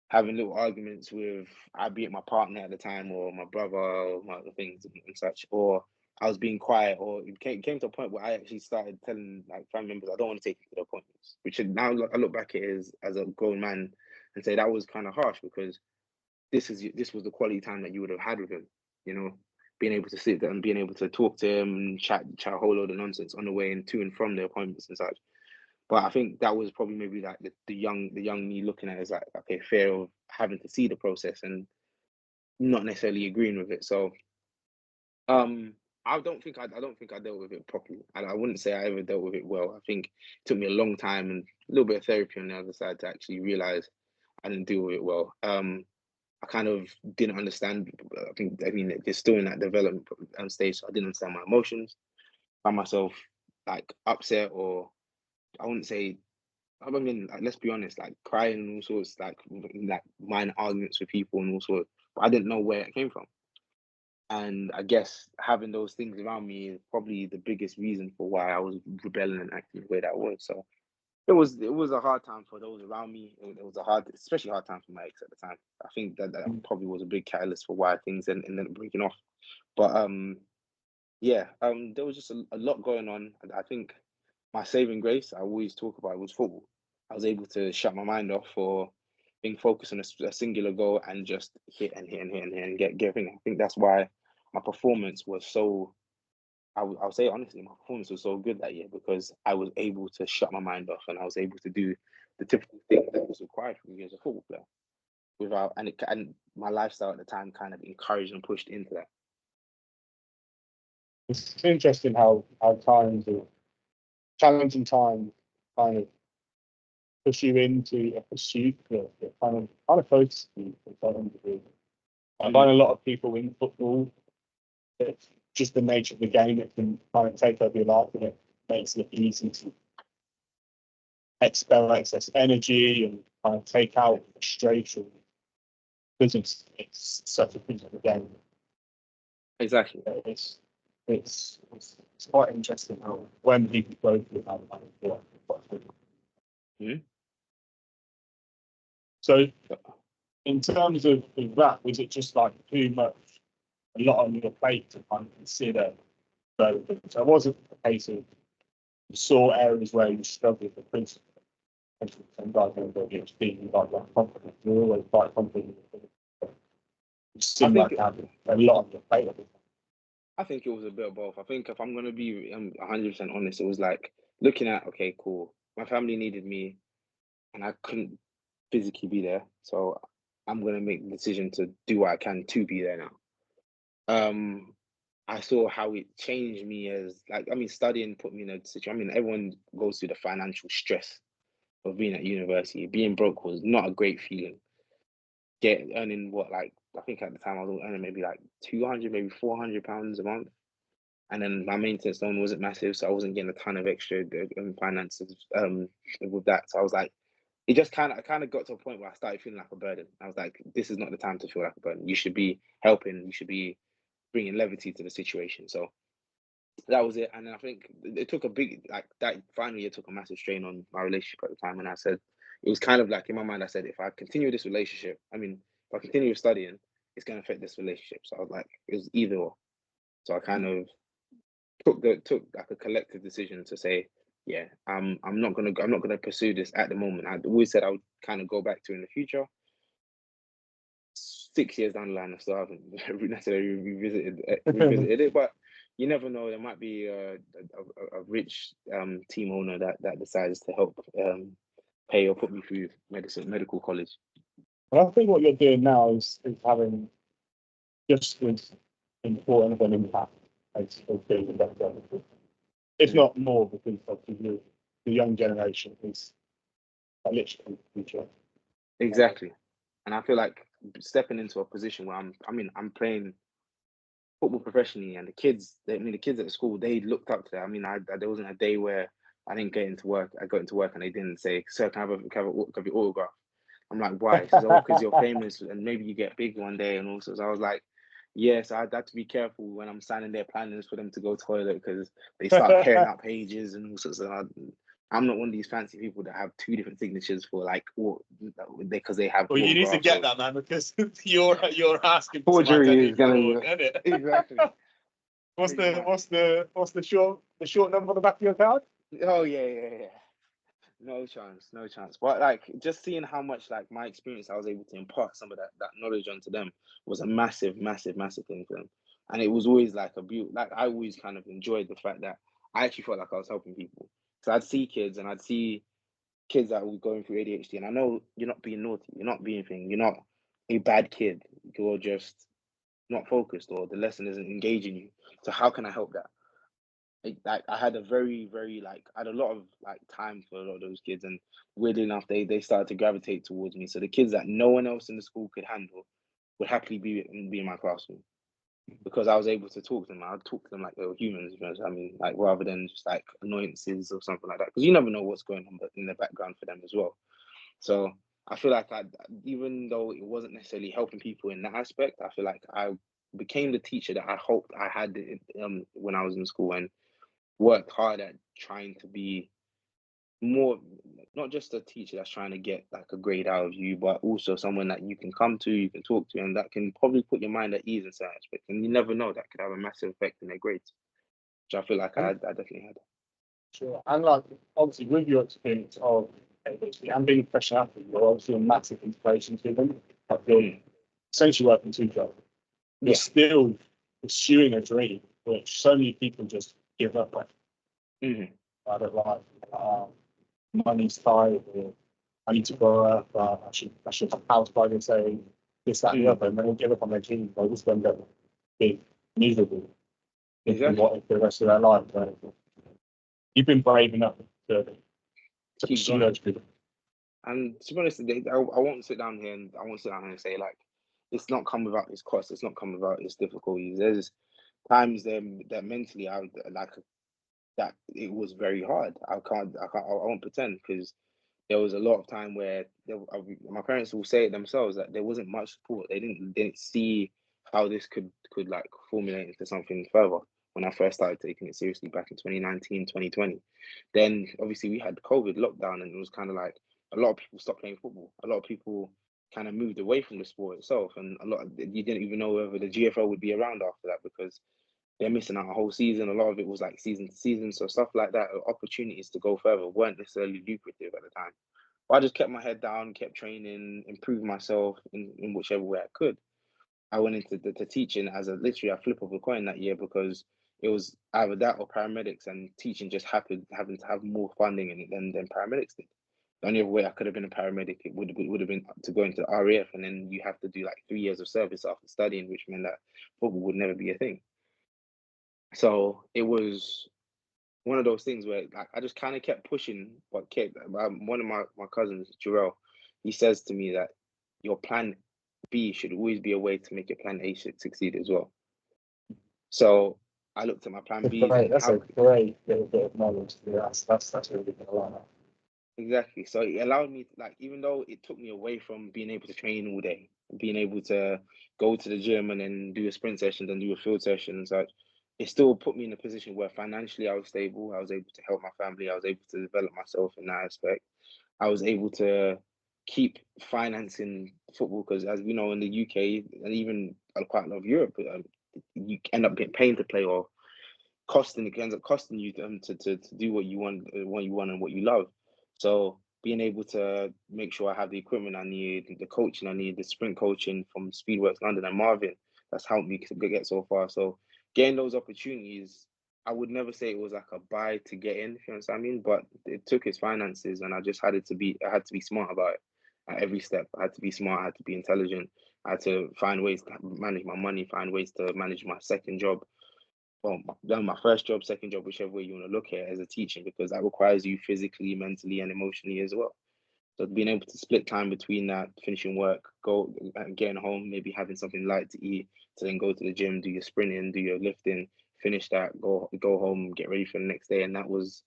having little arguments with, I'd be at my partner at the time, or my brother, or my other things and such, or I was being quiet, or it came to a point where I actually started telling like family members I don't want to take you to the appointments. Which now I look back at it as a grown man and say that was kind of harsh, because this was the quality time that you would have had with him, you know, being able to sit there and being able to talk to him and chat a whole load of nonsense on the way and to and from the appointments and such. But I think that was probably maybe like the young me looking at it as like, okay, fear of having to see the process and not necessarily agreeing with it. So I don't think I dealt with it properly. And I wouldn't say I ever dealt with it well. I think it took me a long time and a little bit of therapy on the other side to actually realize I didn't deal with it well. I kind of didn't understand. I mean, it's still in that development stage, so I didn't understand my emotions. Found myself like upset, or I wouldn't say. I mean, like, let's be honest, like crying and all sorts, like minor arguments with people and all sorts. But I didn't know where it came from, and I guess having those things around me is probably the biggest reason for why I was rebelling and acting the way that I was. So it was a hard time for those around me. It was a especially hard time for my ex at the time. I think that probably was a big catalyst for why things ended up breaking off. But yeah, there was just a lot going on. And I think my saving grace I always talk about was football. I was able to shut my mind off for being focused on a singular goal and just hit and hit and hit and hit and get everything. I think that's why my performance was so. I'll say honestly, my performance was so good that year because I was able to shut my mind off and I was able to do the typical thing that was required from me as a football player without and my lifestyle at the time kind of encouraged and pushed into that. It's interesting how times of challenging times kind of push you into a pursuit that kind of focuses you to some degree. I find a lot of people in football, it's just the nature of the game that can kind of take over your life, and it makes it easy to expel excess energy and kind of take out frustration because it's such a physical game. Exactly. It's quite interesting how when people go through that kind of Mhm. So in terms of that, was it just like too much, a lot on your plate to kind of consider? So it wasn't a case of you saw areas where you struggled with the principle. And like ADHD, you like confident. You're always quite confident. You I seem think like having a lot on your plate. I think it was a bit of both. I think if I'm gonna be 100% honest, it was like looking at, okay, cool. My family needed me, and I couldn't physically be there, so I'm gonna make the decision to do what I can to be there now. Um, I saw how it changed me as like studying put me in a situation. I mean, everyone goes through the financial stress of being at university. Being broke was not a great feeling. Earning what, like I think at the time I was earning maybe like 200, maybe £400 a month. And then my maintenance loan wasn't massive, so I wasn't getting a ton of extra finances with that. So I was like, I kind of got to a point where I started feeling like a burden. I was like, this is not the time to feel like a burden. You should be helping. You should be bringing levity to the situation. So that was it. And I think it took a big like that. Finally, it took a massive strain on my relationship at the time. And I said, it was kind of like in my mind, I said, if I continue this relationship, if I continue studying, it's going to affect this relationship. So I was like, it was either or. So I kind of took like a collective decision to say, yeah, I'm not gonna pursue this at the moment. I always said I would kind of go back to it in the future. 6 years down the line, I still haven't necessarily revisited it, but you never know. There might be a rich team owner that decides to help pay or put me through medical college. Well, I think what you're doing now is having just as important of an impact as being a better, if not more, because obviously the young generation is literally the future. Exactly, and I feel like stepping into a position where I'm playing football professionally, and the kids at the school, they looked up to that. I mean, there wasn't a day where I didn't get into work. I got into work and they didn't say, "Sir, can I have your autograph?" I'm like, "Why?" He says, "Oh, because you're famous and maybe you get big one day." And also, so I was like, yes, I had to be careful when I'm signing their planners for them to go to toilet, because they start tearing out pages and all sorts of. I'm not one of these fancy people that have 2 different signatures for like, or because they have. Well, you need to get that, man, because you're asking for forgery is gonna be it? Exactly. What's the short number on the back of your card? Oh yeah. No chance. But like, just seeing how much like my experience, I was able to impart some of that knowledge onto them was a massive thing for them. And it was always like a beauty. Like, I always kind of enjoyed the fact that I actually felt like I was helping people. So I'd see kids that were going through ADHD, and I know you're not being naughty, you're not being anything, you're not a bad kid, you're just not focused, or the lesson isn't engaging you. So how can I help that? Like, I had a very I had a lot of like time for a lot of those kids, and weirdly enough, they started to gravitate towards me. So the kids that no one else in the school could handle would happily be in my classroom, because I was able to talk to them. I'd talk to them like they were humans, you know what I mean? Like, rather than just like annoyances or something like that, because you never know what's going on in the background for them as well. So I feel like even though it wasn't necessarily helping people in that aspect, I feel like I became the teacher that I hoped I had when I was in school, and worked hard at trying to be more, not just a teacher that's trying to get like a grade out of you, but also someone that you can come to, you can talk to, and that can probably put your mind at ease in certain aspects. And you never know, that could have a massive effect in their grades, which I feel like I definitely had. Sure. And like, obviously, with your experience of ADHD and being a professional athlete, you're obviously a massive inspiration to them. Like, you're essentially working 2 jobs. You're still pursuing a dream, which so many people just give up on. I don't like money's tight, or I need to grow up, I should have house by and say this, that, and the other, and then they give up on their dreams. They just end up being miserable for the rest of their life. Right? You've been brave enough to pursue those dreams. And to be honest, I won't sit down here and say like, it's not come without its cost. It's not come without its difficulties. There's times that mentally I like that it was very hard. I won't pretend, because there was a lot of time where my parents will say it themselves, that there wasn't much support. They didn't see how this could like formulate into something further when I first started taking it seriously back in 2019, 2020. Then obviously we had COVID lockdown, and it was kind of like a lot of people stopped playing football. A lot of people kind of moved away from the sport itself, and you didn't even know whether the GFL would be around after that, because they're missing out a whole season. A lot of it was like season to season, so stuff like that, opportunities to go further weren't necessarily lucrative at the time. But I just kept my head down, kept training, improved myself in whichever way I could. I went into the teaching as literally a flip of a coin that year, because it was either that or paramedics, and teaching just happened having to have more funding in it than paramedics did. The only other way I could have been a paramedic, it would have been to go into the RAF, and then you have to do like 3 years of service after studying, which meant that football would never be a thing. So it was one of those things where like I just kind of kept pushing, but kept one of my cousins, Jarrell, he says to me that your plan B should always be a way to make your plan A succeed as well. So I looked at my plan B. That's a great little bit of knowledge. That's really good. I like that. Exactly. So it allowed me to, like, even though it took me away from being able to train all day, being able to go to the gym and then do a sprint session, then do a field session and such, it still put me in a position where financially I was stable. I was able to help my family. I was able to develop myself in that aspect. I was able to keep financing football, because as we know in the UK and even quite a lot of Europe, you end up getting paid to play, or it ends up costing you to do what you want and what you love. So being able to make sure I have the equipment I need, the coaching I need, the sprint coaching from Speedworks London and Marvin, that's helped me to get so far. So getting those opportunities, I would never say it was like a buy to get in, if you understand what I mean, but it took its finances, and I just had to be smart about it at every step. I had to be smart, I had to be intelligent, I had to find ways to manage my money, find ways to manage my second job, well, my first job, second job, whichever way you want to look at it, as a teacher, because that requires you physically, mentally, and emotionally as well. So being able to split time between that, finishing work, go and getting home, maybe having something light to eat, to then go to the gym, do your sprinting, do your lifting, finish that, go home, get ready for the next day, and that was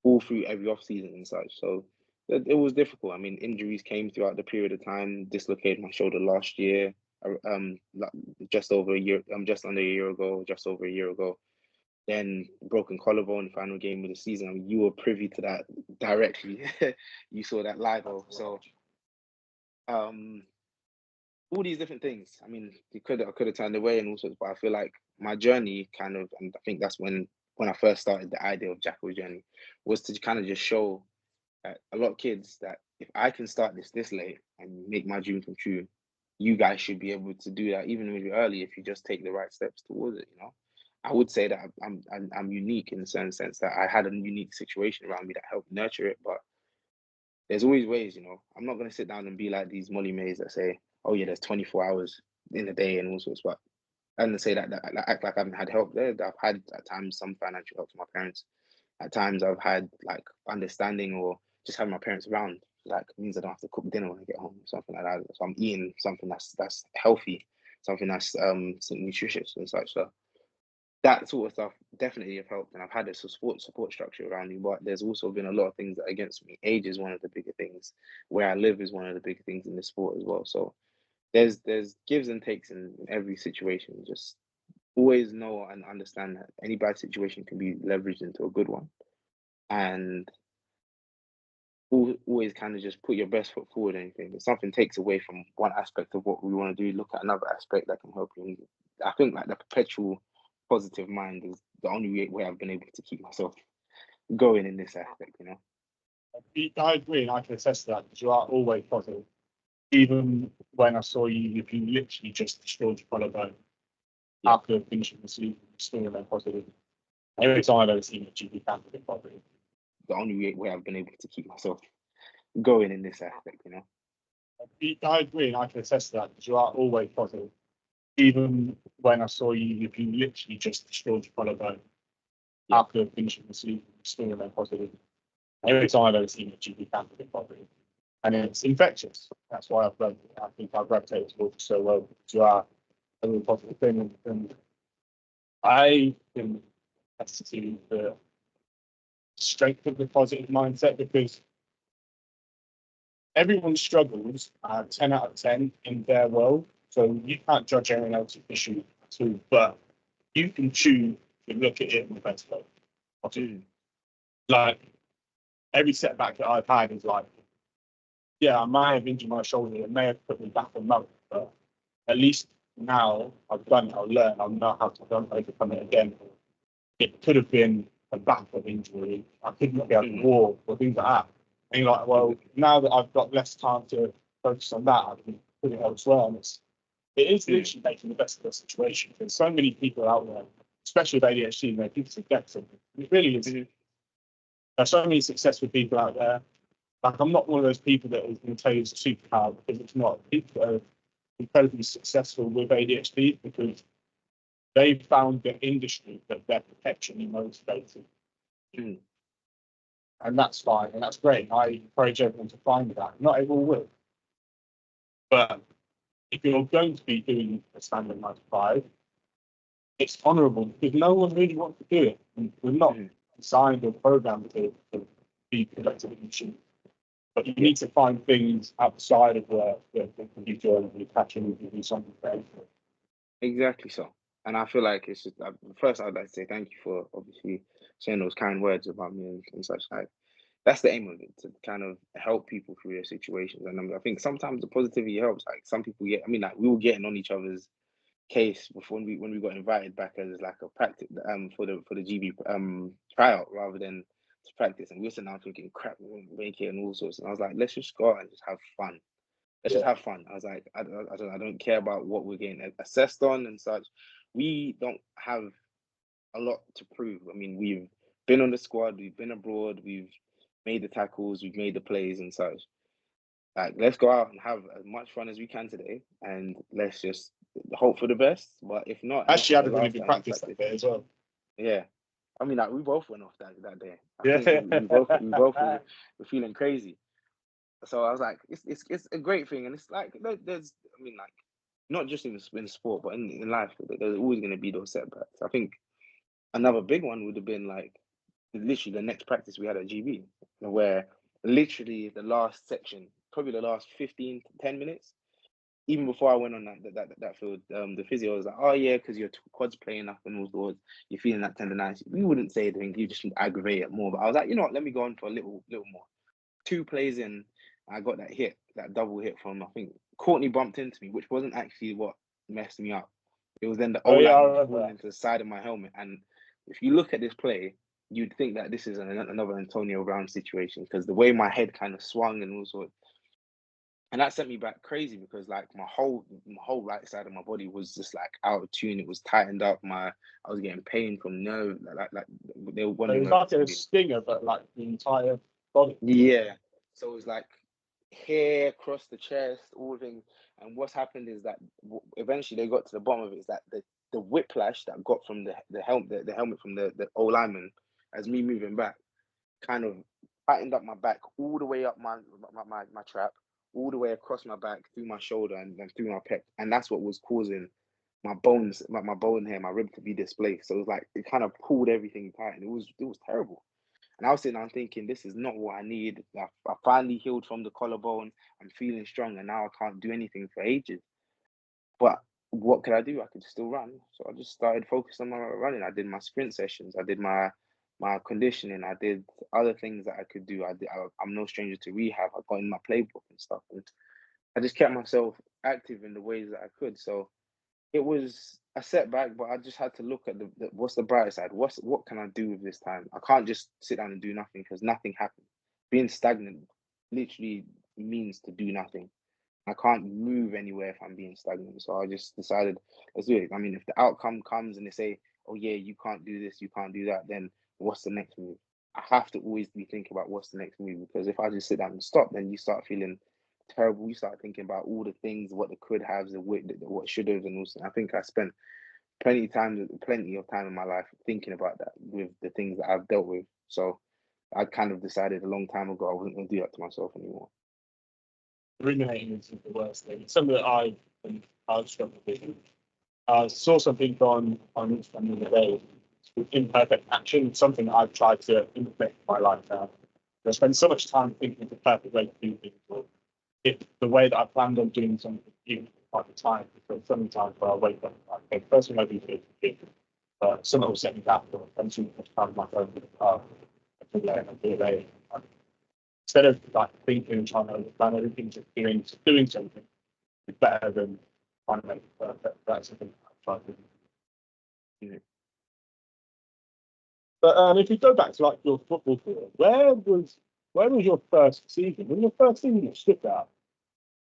all through every off season and such. So it was difficult. I mean, injuries came throughout the period of time. Dislocated my shoulder last year, just over a year, just under a year ago, just over a year ago. Then broken collarbone, final game of the season. I mean, you were privy to that directly. You saw that live. So um, all these different things. I mean, I could have turned away and all sorts, but I feel like my journey kind of, and I think that's when I first started the idea of Jackal's journey, was to kind of just show a lot of kids that if I can start this late and make my dream come true, you guys should be able to do that even really early if you just take the right steps towards it. You know, I would say that I'm unique in a certain sense, that I had a unique situation around me that helped nurture it. But there's always ways. You know, I'm not gonna sit down and be like these Molly Mays that say, "Oh yeah, there's 24 hours in a day and all sorts." But and say that act like I haven't had help there. I've had at times some financial help from my parents. At times I've had like understanding, or just having my parents around, like, means I don't have to cook dinner when I get home, something like that. So I'm eating something that's healthy, something that's nutritious and such. So that sort of stuff definitely have helped, and I've had a support structure around me. But there's also been a lot of things that are against me. Age is one of the bigger things. Where I live is one of the bigger things in the sport as well. So there's gives and takes in every situation. Just always know and understand that any bad situation can be leveraged into a good one, and always kind of just put your best foot forward. Anything, if something takes away from one aspect of what we want to do, look at another aspect that can help you. And I think like the perpetual positive mind is the only way I've been able to keep myself going in this aspect. You know. I agree, and I can attest to that, because you are always positive. Even when I saw you literally just destroyed your collarbone after finishing the season, still remain positive. Every time I've ever seen you be positive. The only way I've been able to keep myself going in this aspect. You know. I agree, and I can attest to that, because you are always positive. Even when I saw you literally just destroyed your collarbone after finishing the season, still remain positive. Every time I've ever seen you be positive. And it's infectious. That's why I think I've gravitated towards it so well, because you are a really positive thing. And I can attest to the strength of the positive mindset, because everyone struggles 10 out of 10 in their world. So you can't judge anyone else's issue too, but you can choose to look at it in the best way. Like, every setback that I've had is like, yeah, I may have injured my shoulder, it may have put me back a month, but at least now I've done it, I'll learn, I'll know how to overcome it again. It could have been a back of injury, I could not be able to walk, or things like that. And you're like, well, now that I've got less time to focus on that, I can put it elsewhere. And it is literally making the best of the situation. There's so many people out there, especially with ADHD, where people forget something. It really is. There's so many successful people out there. Like, I'm not one of those people that is going to tell you it's a superpower, because it's not. People are incredibly successful with ADHD because they found the industry that they're perpetually motivated. And that's fine, and that's great. I encourage everyone to find that. Not everyone will. But if you're going to be doing a standard 9 to 5, it's honourable, because no one really wants to do it. And we're not designed or programmed to be productive in machine. But you need to find things outside of work that can be joy and be passion and do something great. Exactly so. And I feel like it's just, first I'd like to say thank you for obviously saying those kind words about me and such. Like, that's the aim of it, to kind of help people through their situations. And I think sometimes the positivity helps. Like some people get, I mean, like we were getting on each other's case before when we got invited back as like a practice for the GB tryout rather than to practice. And we were sitting down thinking, crap, we won't make it and all sorts. And I was like, let's just go out and just have fun. Let's just have fun. I was like, I don't care about what we're getting assessed on and such. We don't have a lot to prove. I mean, we've been on the squad, we've been abroad, we've made the tackles, we've made the plays and such. Like, let's go out and have as much fun as we can today, and let's just hope for the best. But if not, Actually, and had a really good practice that day as well. Yeah, I mean, like we both went off that day. I Yeah. think we both were feeling crazy. So I was like, it's a great thing, and it's like there's, I mean, like not just in sport, but in life, there's always going to be those setbacks. I think another big one would have been like literally the next practice we had at GB, where literally the last section, probably the last 15 to 10 minutes, even before I went on that field, the physio was like, oh yeah, because your quad's playing up and all sorts, you're feeling that tendonitis. We wouldn't say anything, you just aggravate it more. But I was like, you know what, let me go on for a little more. 2 plays in, I got that double hit from, I think Courtney bumped into me, which wasn't actually what messed me up. It was then the O-line falling into the side of my helmet. And if you look at this play, you'd think that this is another Antonio Brown situation, because the way my head kind of swung and all sorts. And that sent me back crazy, because like my whole right side of my body was just like out of tune. It was tightened up. I was getting pain from nerve, like they were wondering. It was like a stinger, but like the entire body. Yeah. So it was like hair across the chest, all things. And what's happened is that eventually they got to the bottom of it. Is that the whiplash that got from the helmet from the O lineman, as me moving back, kind of tightened up my back all the way up my trap, all the way across my back, through my shoulder and then through my pec. And that's what was causing my bones, my bone here, my rib to be displaced. So it was like, it kind of pulled everything tight, and it was terrible. And I was sitting down thinking, this is not what I need. I finally healed from the collarbone. I'm feeling strong, and now I can't do anything for ages. But what could I do? I could still run. So I just started focusing on my running. I did my sprint sessions. I did my conditioning. I did other things that I could do. I'm no stranger to rehab. I got in my playbook and stuff. And I just kept myself active in the ways that I could. So it was a setback, but I just had to look at what's the brighter side. What can I do with this time? I can't just sit down and do nothing, because nothing happened. Being stagnant literally means to do nothing. I can't move anywhere if I'm being stagnant. So I just decided, let's do it. I mean, if the outcome comes and they say, oh yeah, you can't do this, you can't do that, then what's the next move? I have to always be thinking about what's the next move, because if I just sit down and stop, then you start feeling terrible. You start thinking about all the things, what the could haves, what should have, and also I think I spent plenty of time in my life thinking about that with the things that I've dealt with. So I kind of decided a long time ago I wasn't going to do that to myself anymore. Ruminating is the worst thing. It's something that I've struggled with. I saw something on Instagram the other day. Imperfect action, something that I've tried to implement in my life now. I spend so much time thinking of the perfect way to do things, or if the way that I planned on doing something, even at the time, because sometimes where I wake up, okay, first thing I do is gym, but someone will set me back, or spend too much time on my phone in the car. I can let it be away. Instead of like thinking and trying to plan everything, just doing something is better than trying to make it perfect. That's something I've tried to do. But if you go back to like your football career, where was your first season? When your first season you stood out?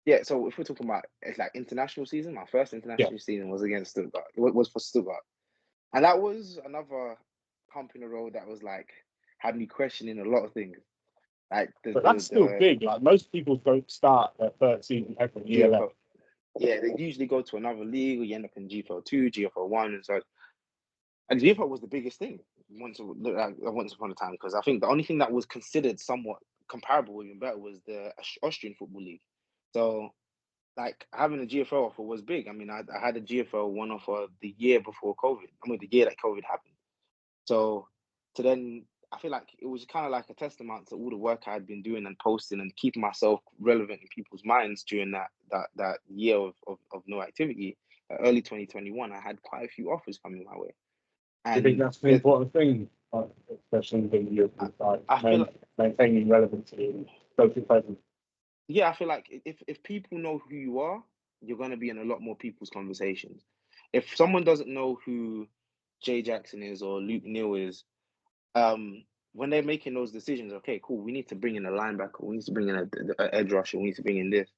Yeah, so if we're talking about it's like international season, my first international season was against Stuttgart. It was for Stuttgart, and that was another pump in the road that was like had me questioning a lot of things. Like but that's still big. Like most people don't start their first season every year. Yeah, they usually go to another league, or you end up in GFL 2, GFL 1, and so. And GFL was the biggest thing once upon a time, because I think the only thing that was considered somewhat comparable, even better, was the Austrian football league. So, like having a GFL offer was big. I mean, I had a GFL one offer the year before COVID. I mean, the year that COVID happened. So, then I feel like it was kind of like a testament to all the work I had been doing and posting and keeping myself relevant in people's minds during that year of no activity. Early 2021, I had quite a few offers coming my way. I think And that's an important thing, like, especially in the like I feel like, maintaining relevancy and social presence. yeah, I feel like if people know who you are, you're gonna be in a lot more people's conversations. If someone doesn't know who Jay Jackson is or Luke Neill is, um, when they're making those decisions, okay, cool, we need to bring in a linebacker, we need to bring in a edge rusher, we need to bring in this.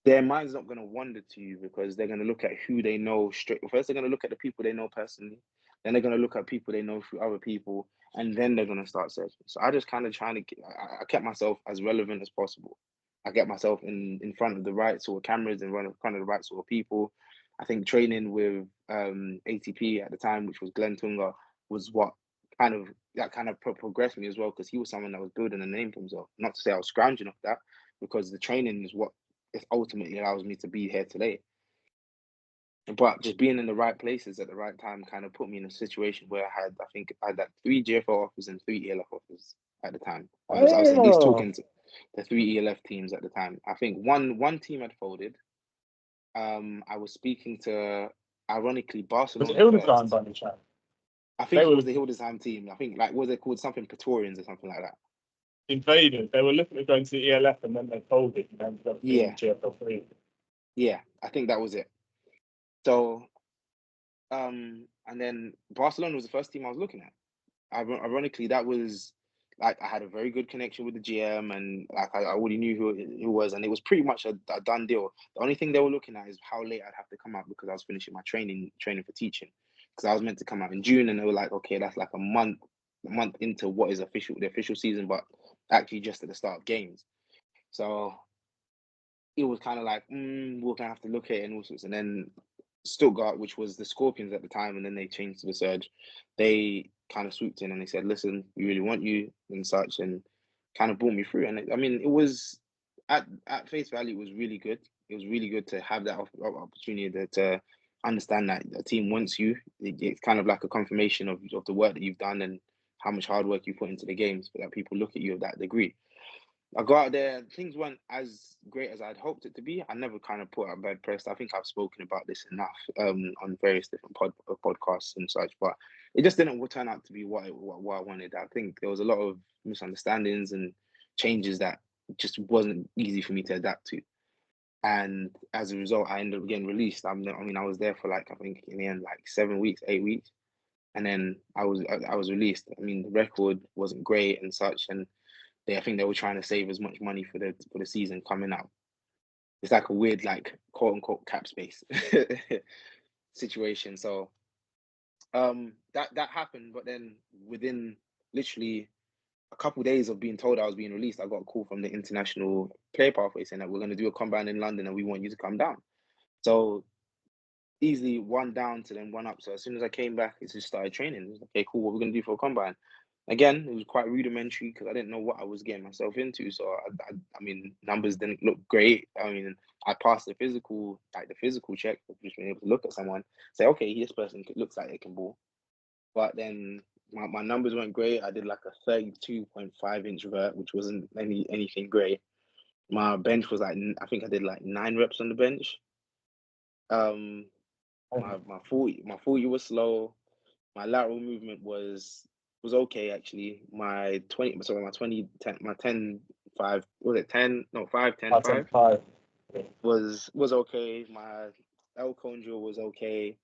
Their mind's not gonna wander to you because they're gonna look at who they know straight. First, they're gonna look at the people they know personally. Then they're gonna look at people they know through other people, and then they're gonna start searching. So I just kind of trying to. I kept myself as relevant as possible. I get myself in front of the right sort of cameras and run in front of the right sort of people. I think training with ATP at the time, which was Glenn Tunga, was what kind of progressed me as well because he was someone that was building a name for himself. Not to say I was scrounging off that, because the training is what it ultimately allows me to be here today. But just being in the right places at the right time kind of put me in a situation where I think I had like 3 GFL offers and 3 ELF offers at the time. I was at least Oh, talking to the 3 ELF teams at the time. I think one team had folded. I was speaking to, ironically, was it Barcelona Hildesheim first. by any chance? I They think it were was the Hildesheim team. I think, like, was it called something Praetorians or something like that? invaders. They were looking at going to the ELF and then they folded and ended up being Yeah, GFL3. yeah, I think that was it. So, and then Barcelona was the first team I was looking at. Ironically, that was like I had a very good connection with the GM, and like I already knew who it was, and it was pretty much a done deal. The only thing they were looking at is how late I'd have to come out because I was finishing my training for teaching. Because I was meant to come out in June, and they were like, okay, that's like a month into what is the official season, but actually just at the start of games. So it was kind of like, we're gonna have to look at it and all sorts. And then Stuttgart, which was the Scorpions at the time, and then they changed to the Surge, they kind of swooped in and they said, "Listen, we really want you," and such, and kind of brought me through. And I mean, it was at face value, it was really good. It was really good to have that opportunity to understand that a team wants you. It's kind of like a confirmation of the work that you've done and how much hard work you put into the games, but that people look at you of that degree. I got out there, things weren't as great as I'd hoped it to be. I never kind of put out bad press. I think I've spoken about this enough on various different podcasts and such, but it just didn't turn out to be what I wanted. I think there was a lot of misunderstandings and changes that just wasn't easy for me to adapt to. And as a result, I ended up getting released. I mean, I was there for like, I think in the end, like 7 weeks, 8 weeks. And then I was released. I mean, the record wasn't great and such. And I think they were trying to save as much money for the season coming up. It's like a weird, like, quote unquote cap space situation. So that happened, but then within literally a couple of days of being told I was being released, I got a call from the international player pathway saying that we're going to do a combine in London and we want you to come down. So easily one down to then one up. So as soon as I came back, it just started training. It was like, okay, cool. What we're going to do for a combine? Again, it was quite rudimentary because I didn't know what I was getting myself into. So I mean, numbers didn't look great. I mean, I passed the physical check, just being able to look at someone, say, okay, this person looks like they can ball. But then my numbers weren't great. I did like a 32.5-inch vert, which wasn't anything great. My bench was like, I think I did like 9 reps on the bench. My 40 was slow. My lateral movement was okay actually. My 10 5, was it 10? No, 5 10 5 5. was okay. My L cone drill was okay.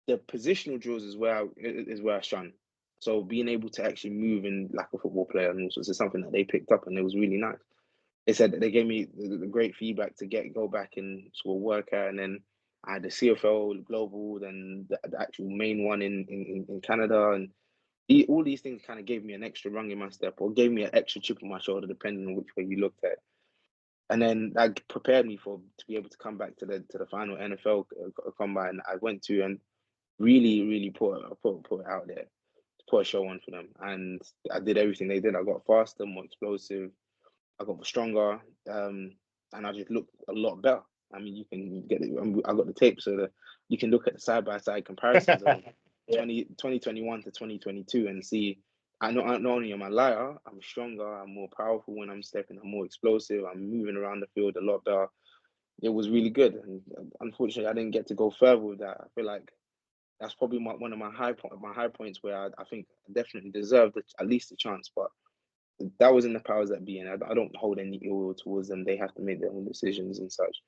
The positional drills is where I shone. So being able to actually move in like a football player and also is something that they picked up and it was really nice. They said that they gave me the great feedback to go back and sort of work at, and then I had the CFL Global, then the actual main one in Canada, and all these things kind of gave me an extra rung in my step, or gave me an extra chip on my shoulder, depending on which way you looked at it. And then that prepared me to be able to come back to the final NFL combine I went to, and really, really put it out there, to put a show on for them. And I did everything they did. I got faster, more explosive. I got stronger, and I just looked a lot better. I mean, you can get it. I got the tape, so that you can look at the side-by-side comparisons of Yeah. 2021 to 2022 and see. Not only am I lighter, I'm stronger, I'm more powerful when I'm stepping, I'm more explosive, I'm moving around the field a lot better. It was really good, and unfortunately, I didn't get to go further with that. I feel like that's probably one of my high points where I think I definitely deserved at least a chance. But that was in the powers that be, and I don't hold any ill will towards them. They have to make their own decisions and such.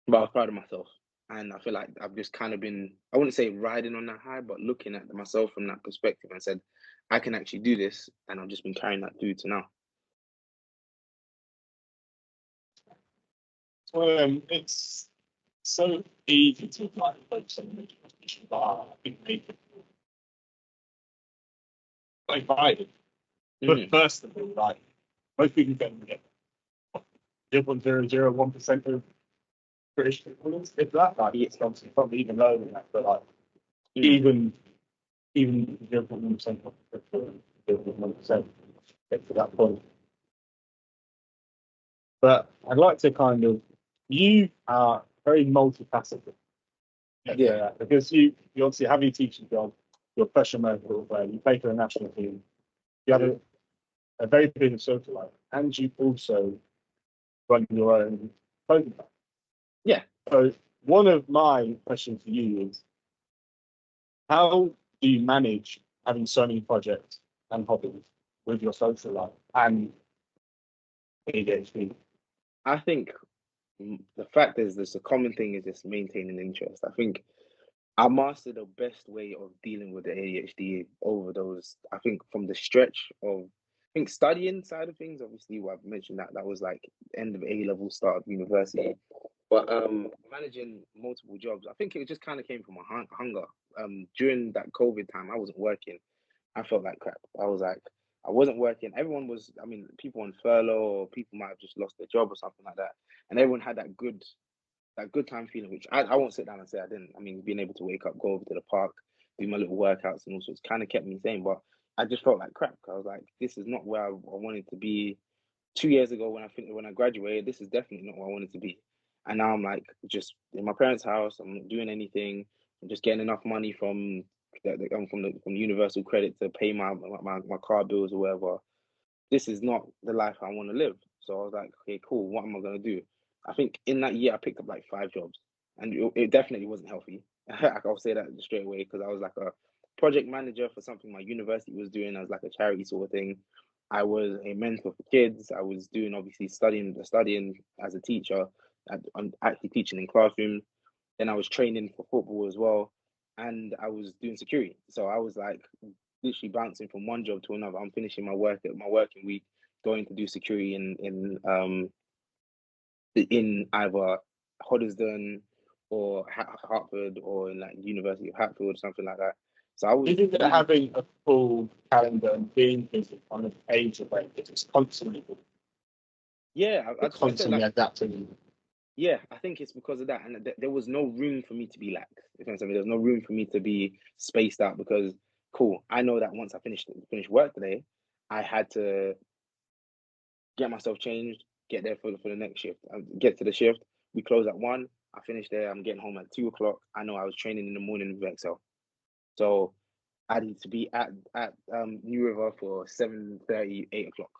But I was proud of myself, and I feel like I've just kind of been, I wouldn't say riding on that high, but looking at myself from that perspective and said, I can actually do this, and I've just been carrying that through to now. It's so easy to like focus on the but I think people like hiding. But first of all, like most people don't get 0.001% of British people. If that, like, it's obviously probably even lower than that, but like even 0.1% of 0.1% get to that point. But I'd like to kind of, you are very multifaceted. Yeah. Because you obviously have your teaching job, you're a professional medical player, you play for the national team, you have a very big social life, and you also run your own program. Yeah. So one of my questions for you is, how do you manage having so many projects and hobbies with your social life and ADHD? I think the fact is, there's a common thing is just maintaining interest. I think I mastered the best way of dealing with the ADHD over those. I think from the stretch of, I think studying side of things. Obviously, what I've mentioned that was like end of A level, start of university. But managing multiple jobs, I think it just kind of came from a hunger. During that COVID time, I wasn't working. I felt like crap. I was like, I wasn't working. Everyone was, I mean, people on furlough, or people might have just lost their job or something like that. And everyone had that good time feeling, which I won't sit down and say I didn't. I mean, being able to wake up, go over to the park, do my little workouts and all sorts kind of kept me sane. But I just felt like crap. I was like, this is not where I wanted to be 2 years ago when I graduated. This is definitely not where I wanted to be. And now I'm like just in my parents' house. I'm not doing anything. I'm just getting enough money from the universal credit to pay my car bills or whatever. This is not the life I want to live. So I was like, okay, cool. What am I gonna do? I think in that year I picked up like 5 jobs, and it definitely wasn't healthy. I'll say that straight away, because I was like a project manager for something my university was doing as like a charity sort of thing. I was a mentor for kids. I was doing obviously studying as a teacher. I'm actually teaching in classrooms. Then I was training for football as well, and I was doing security. So I was like literally bouncing from one job to another. I'm finishing my working week, going to do security in either Hoddesdon or Hartford, or in like University of Hatfield, something like that. So I was Do you think that having a full calendar and being busy on an age of like it's constantly I'd say like, adapting? yeah, I think it's because of that, and there was no room for me to be lax. If you understand me, there's no room for me to be spaced out, because cool, I know that once I finished work today, I had to get myself changed, get there for the next shift, get to the shift. We close at 1. I finish there. I'm getting home at 2 o'clock. I know I was training in the morning with Excel, so I need to be at New River for 7:30, 8 o'clock.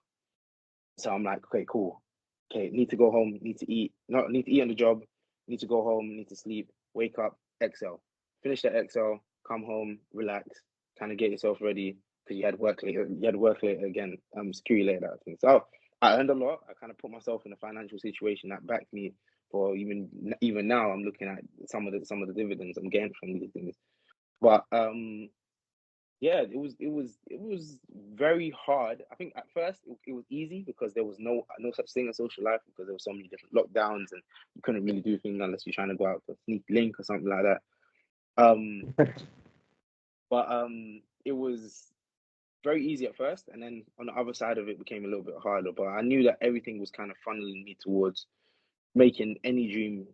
So I'm like, okay, cool. Okay, need to go home. Need to eat. Not need to eat on the job. Need to go home. Need to sleep. Wake up. Excel. Finish that Excel. Come home. Relax. Kind of get yourself ready, because you had work later. You had work later again. Security later. I think so. I earned a lot. I kind of put myself in a financial situation that backed me for even now. I'm looking at some of the dividends I'm getting from these things. But yeah, it was very hard. I think at first it was easy, because there was no such thing as social life, because there were so many different lockdowns, and you couldn't really do things unless you're trying to go out for sneak link or something like that. But it was very easy at first, and then on the other side of it became a little bit harder. But I knew that everything was kind of funneling me towards making any dream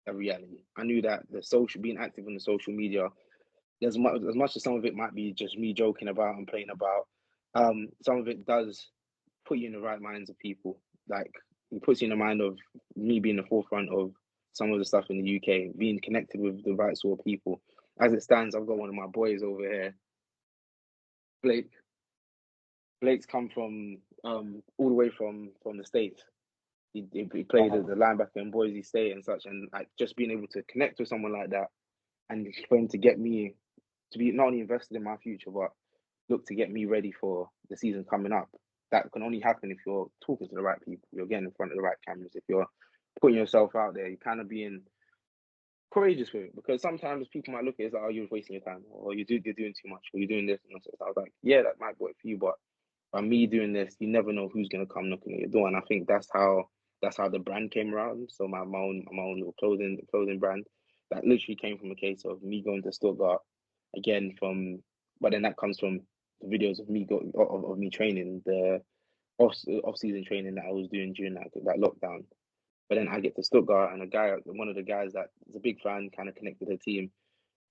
a reality. I knew that being active on the social media, as much as some of it might be just me joking about and playing about, some of it does put you in the right minds of people. Like, it puts you in the mind of me being the forefront of some of the stuff in the UK, being connected with the right sort of people. As it stands, I've got one of my boys over here, Blake. Blake's come from all the way from the States. He played as a linebacker in Boise State and such, and like just being able to connect with someone like that and for him to get me to be not only invested in my future, but look to get me ready for the season coming up. That can only happen if you're talking to the right people, you're getting in front of the right cameras, if you're putting yourself out there, you're kind of being courageous with it. Because sometimes people might look at it as like, oh, you're wasting your time, or you're doing too much, or you're doing this and that. So I was like, yeah, that might work for you, but by me doing this, you never know who's gonna come knocking at your door. And I think that's how the brand came around. So my own little clothing brand that literally came from a case of me going to Stuttgart again but then that comes from the videos of me of me training, the off season training that I was doing during that lockdown. But then I get to Stuttgart, and one of the guys that is a big fan, kind of connected the team.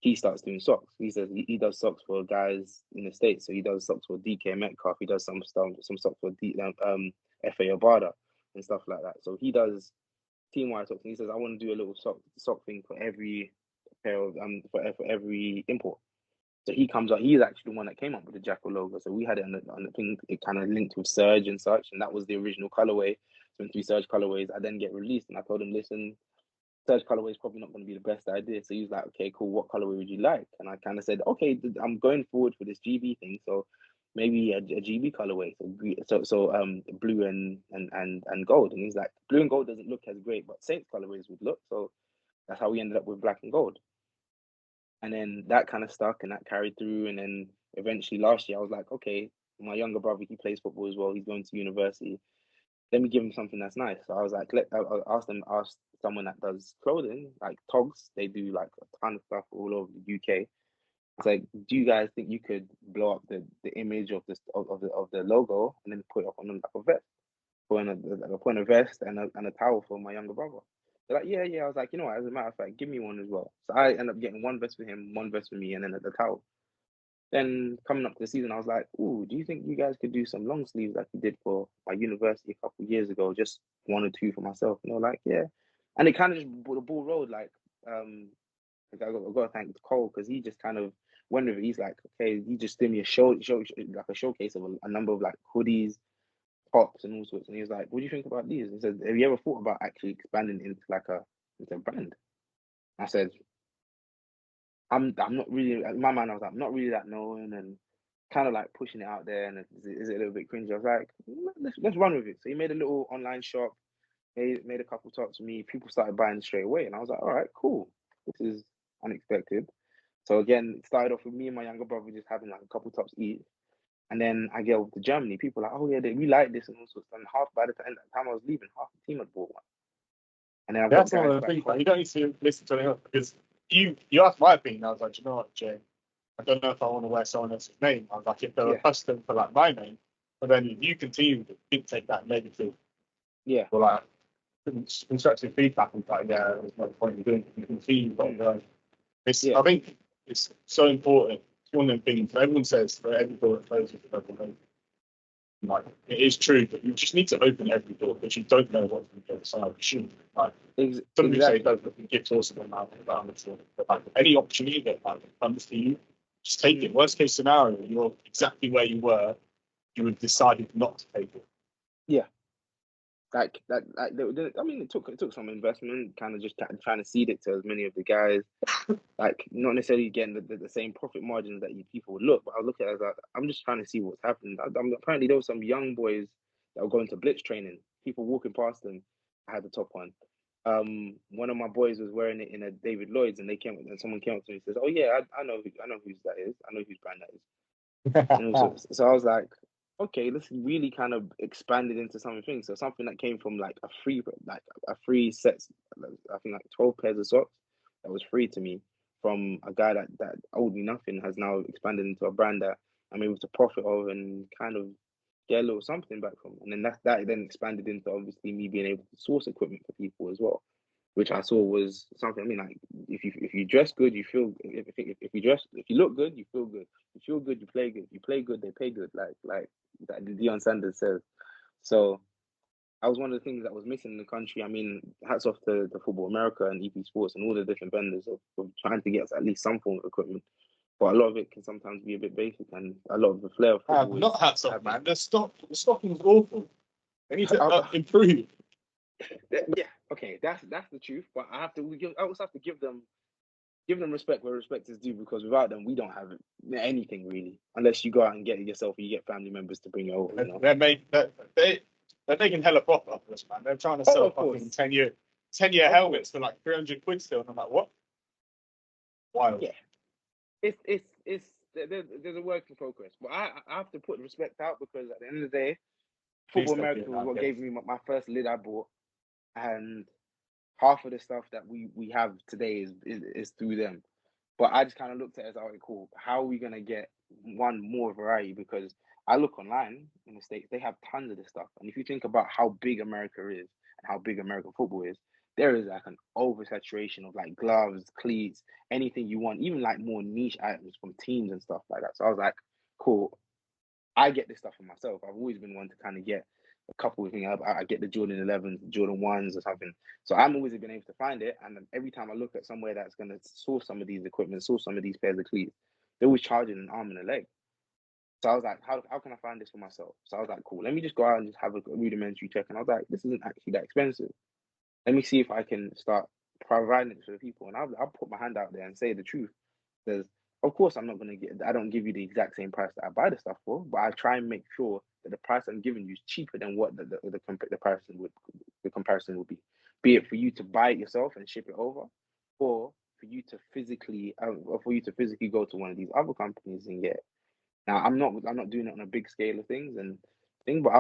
He starts doing socks. He says he does socks for guys in the States. So he does socks for DK Metcalf. He does some socks for FA Obada and stuff like that. So he does team-wide socks. And he says, I want to do a little sock thing for every pair of for every import. So he comes up. He's actually the one that came up with the Jackal logo. So we had it on the thing. It kind of linked with Surge and such, and that was the original colorway. So in 3 Surge colorways, I then get released, and I told him, listen, Surge colorway is probably not going to be the best idea. So he was like, okay, cool. What colorway would you like? And I kind of said, okay, I'm going forward for this GB thing, so maybe a GB colorway. So blue and gold. And he's like, blue and gold doesn't look as great, but Saints colorways would look. So that's how we ended up with black and gold. And then that kind of stuck, and that carried through. And then eventually last year, I was like, okay, my younger brother, he plays football as well. He's going to university. Let me give him something that's nice. So I was like, I asked someone that does clothing, like Togs. They do like a ton of stuff all over the UK. I was like, do you guys think you could blow up the image of the logo and then put it up on like a vest, put in a vest and a towel for my younger brother? They're like, yeah. I was like, you know what? As a matter of fact, give me one as well. So I ended up getting one vest for him, one vest for me, and then the towel. Then coming up to the season, I was like, "Ooh, do you think you guys could do some long sleeves like you did for my university a couple of years ago? Just 1 or 2 for myself." And they were like, "Yeah," and it kind of just the ball rolled. Like I got to thank Cole, because he just kind of went with it. He's like, "Okay," he just did me a show like a showcase of a number of like hoodies, tops, and all sorts. And he was like, "What do you think about these?" He said, "Have you ever thought about actually expanding into into a brand?" I said, I'm not really, in my mind, I was like, I'm not really that known, and kind of like pushing it out there, and is it a little bit cringy? I was like, let's run with it. So he made a little online shop, made a couple tops for me. People started buying straight away, and I was like, all right, cool. This is unexpected. So again, it started off with me and my younger brother just having like a couple tops each. And then I get over to Germany. People are like, oh yeah, we like this and all sorts. And by the time I was leaving, half the team had bought one. And then I've got That's one of the things, man. You don't need to listen to anyone, because you asked my opinion. I was like, you know what, Jay? I don't know if I want to wear someone else's name. I was like, if they're accustomed to like my name, but then if you continue to dictate that negative, or like constructive feedback, and like, yeah, there's no point in doing it. You continue, but I think it's so important. It's one of the things everyone says for every door that closes, like it is true, but you just need to open every door, because you don't know what's on the other side. You shouldn't. Like some people say, don't look at gifts also about it, but like any opportunity that comes to you, just take it. Worst case scenario, you're exactly where you were. You would decided not to take it. Yeah. Like that, I mean, it took some investment, kind of just trying to seed it to as many of the guys, like not necessarily getting the same profit margins that people would look. But I look at it as like, I'm just trying to see what's happening. Apparently, there were some young boys that were going to blitz training. People walking past them, I had the top one. One of my boys was wearing it in a David Lloyd's, and someone came up to me and says, "Oh yeah, I know whose that is. I know whose brand that is." And also, so I was like, okay, let's really kind of expand it into something. So something that came from like a free set, I think like 12 pairs of socks that was free to me from a guy that owed me nothing, has now expanded into a brand that I'm able to profit of and kind of get a little something back from. And then that then expanded into obviously me being able to source equipment for people as well, which I saw was something. I mean, like if you dress good, you feel. If you look good, you feel good. If you feel good, you play good. If you play good, they pay good. Like that Deion Sanders says. So that was one of the things that was missing in the country. I mean, hats off to Football America and EP Sports and all the different vendors of trying to get us at least some form of equipment. But a lot of it can sometimes be a bit basic, and a lot of the flair of football. Not hats off, man. The stocking is awful. They need to improve. Yeah, okay, that's the truth. But I also have to give them give them respect where respect is due, because without them, we don't have anything really, unless you go out and get it yourself, or you get family members to bring it over. You know? They're making hella profit off this, man. They're trying to sell fucking 10-year helmets for like 300 quid still, and I'm like, what? Wild. Yeah, there's a work in progress, but I have to put respect out, because at the end of the day, Football America was what gave me my first lid I bought, and half of the stuff that we have today is through them. But I just kind of looked at it as, all right, cool. How are we gonna get more variety? Because I look online in the States, they have tons of this stuff. And if you think about how big America is and how big American football is, there is like an oversaturation of like gloves, cleats, anything you want, even like more niche items from teams and stuff like that. So I was like, cool. I get this stuff for myself. I've always been one to kind of get a couple of things. I get the Jordan 11s, Jordan 1s or something. So I'm always been able to find it. And every time I look at somewhere that's going to source some of these equipment, source some of these pairs of cleats, they're always charging an arm and a leg. So I was like, how can I find this for myself? So I was like, cool, let me just go out and just have a rudimentary check. And I was like, this isn't actually that expensive. Let me see if I can start providing it to the people. And I'll put my hand out there and say the truth. There's, of course, I don't give you the exact same price that I buy the stuff for, but I try and make sure that the price I'm giving you is cheaper than what the comparison would be. Be it for you to buy it yourself and ship it over, or for you to physically go to one of these other companies and get it. Now I'm not doing it on a big scale of things, but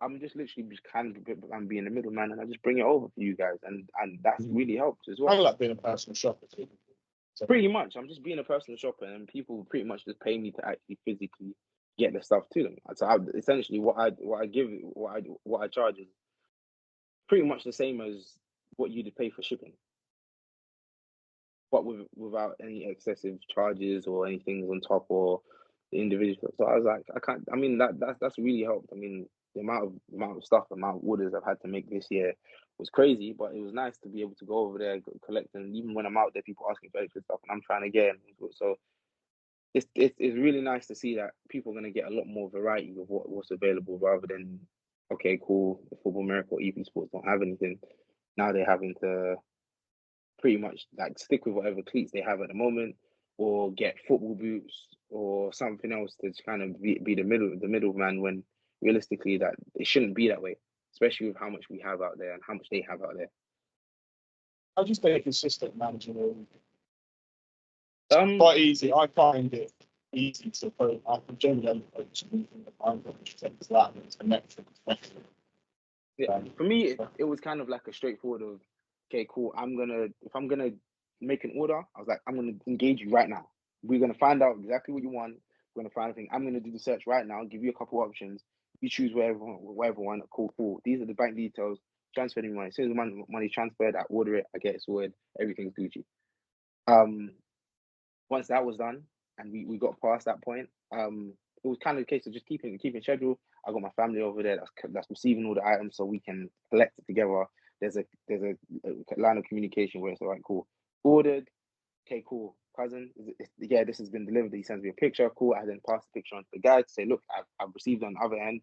I'm just literally I'm being the middleman, and I just bring it over for you guys, and that's really helped as well. I like being a personal shopper too. So pretty much, I'm just being a personal shopper, and people pretty much just pay me to actually physically get the stuff to them. So essentially, what I charge is pretty much the same as what you'd pay for shipping, but without any excessive charges or anything on top or the individual. So I was like, I can't. I mean, that's really helped. I mean, the amount of stuff, the amount of orders I've had to make this year was crazy, but it was nice to be able to go over there, collect, and even when I'm out there, people asking for extra stuff, and I'm trying to get them. So it's really nice to see that people are going to get a lot more variety of what's available, rather than, okay, cool, Football America or EP Sports don't have anything. Now they're having to pretty much like stick with whatever cleats they have at the moment, or get football boots or something else to kind of be the middleman, when realistically that it shouldn't be that way, especially with how much we have out there and how much they have out there. I'll just stay consistent managing it. It's quite easy. I find it easy to put. I can generally approach anything that I'm going to take that as a metric. Yeah, for me, it was kind of like a straightforward of, okay, cool. If I'm gonna make an order, I was like, I'm gonna engage you right now. We're gonna find out exactly what you want. We're gonna find a thing. I'm gonna do the search right now. Give you a couple options. You choose whatever one. Cool. These are the bank details. Transfer me money. As soon as the money's transferred, I order it. I get it sorted. Everything's Gucci. Once that was done and we got past that point, it was kind of a case of just keeping schedule. I got my family over there that's receiving all the items, so we can collect it together. There's a line of communication where it's all right, cool, ordered, okay, cool, cousin, this has been delivered. He sends me a picture, cool. I then pass the picture on to the guy to say, look, I've received on the other end.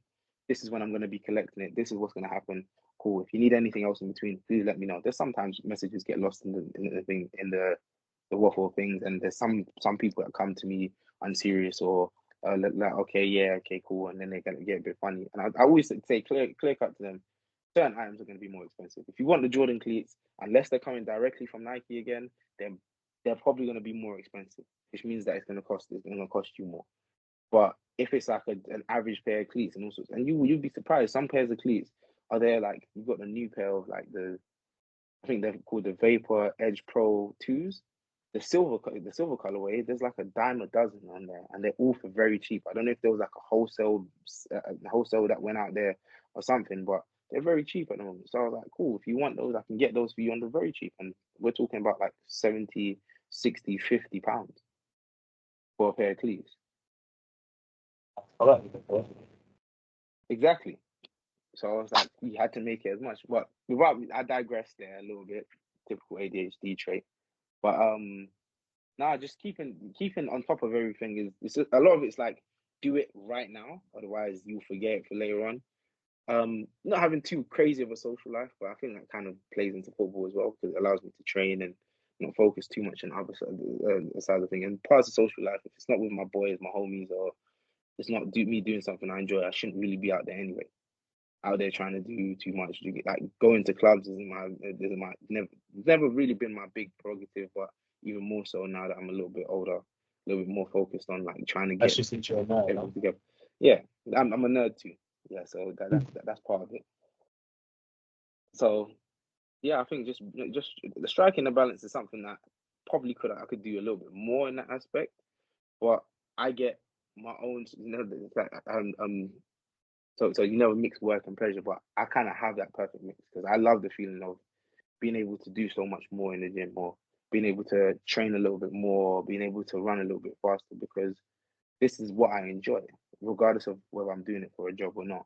This is when I'm going to be collecting it. This is what's going to happen. Cool. If you need anything else in between, please let me know. There's sometimes messages get lost in the waffle things, and there's some people that come to me unserious or like, okay, cool, and then they're gonna get a bit funny. And I always say clear cut to them, certain items are going to be more expensive. If you want the Jordan cleats, unless they're coming directly from Nike again, then they're probably going to be more expensive, which means that it's going to cost you more. But if it's like an average pair of cleats and all sorts, and you'd be surprised, some pairs of cleats are there, like you've got the new pair of like I think they're called the Vapor Edge Pro 2s. The silver colorway, there's like a dime a dozen on there, and they're all for very cheap. I don't know if there was like a wholesale that went out there or something, but they're very cheap at the moment. So I was like, cool, if you want those, I can get those for you on the very cheap. And we're talking about like 70, 60, 50 pounds for a pair of cleats. Exactly. So I was like, we had to make it as much. But I digressed there a little bit, typical ADHD trait. But just keeping on top of everything is a lot of it's like, do it right now, otherwise you'll forget it for later on. Not having too crazy of a social life, but I think that kind of plays into football as well, because it allows me to train and not focus too much on other side of things. And parts of social life, if it's not with my boys, my homies, or it's not me doing something I enjoy, I shouldn't really be out there anyway. Out there trying to do too much, like going to clubs isn't my never really been my big prerogative, but even more so now that I'm a little bit older, a little bit more focused on like trying to That's get just enjoy now. everything together. Yeah, I'm a nerd too. Yeah, so that's part of it. So yeah, I think just the striking the balance is something that probably I could do a little bit more in that aspect, but I get my own, it's like so you never mix work and pleasure, but I kind of have that perfect mix because I love the feeling of being able to do so much more in the gym, or being able to train a little bit more, being able to run a little bit faster, because this is what I enjoy, regardless of whether I'm doing it for a job or not.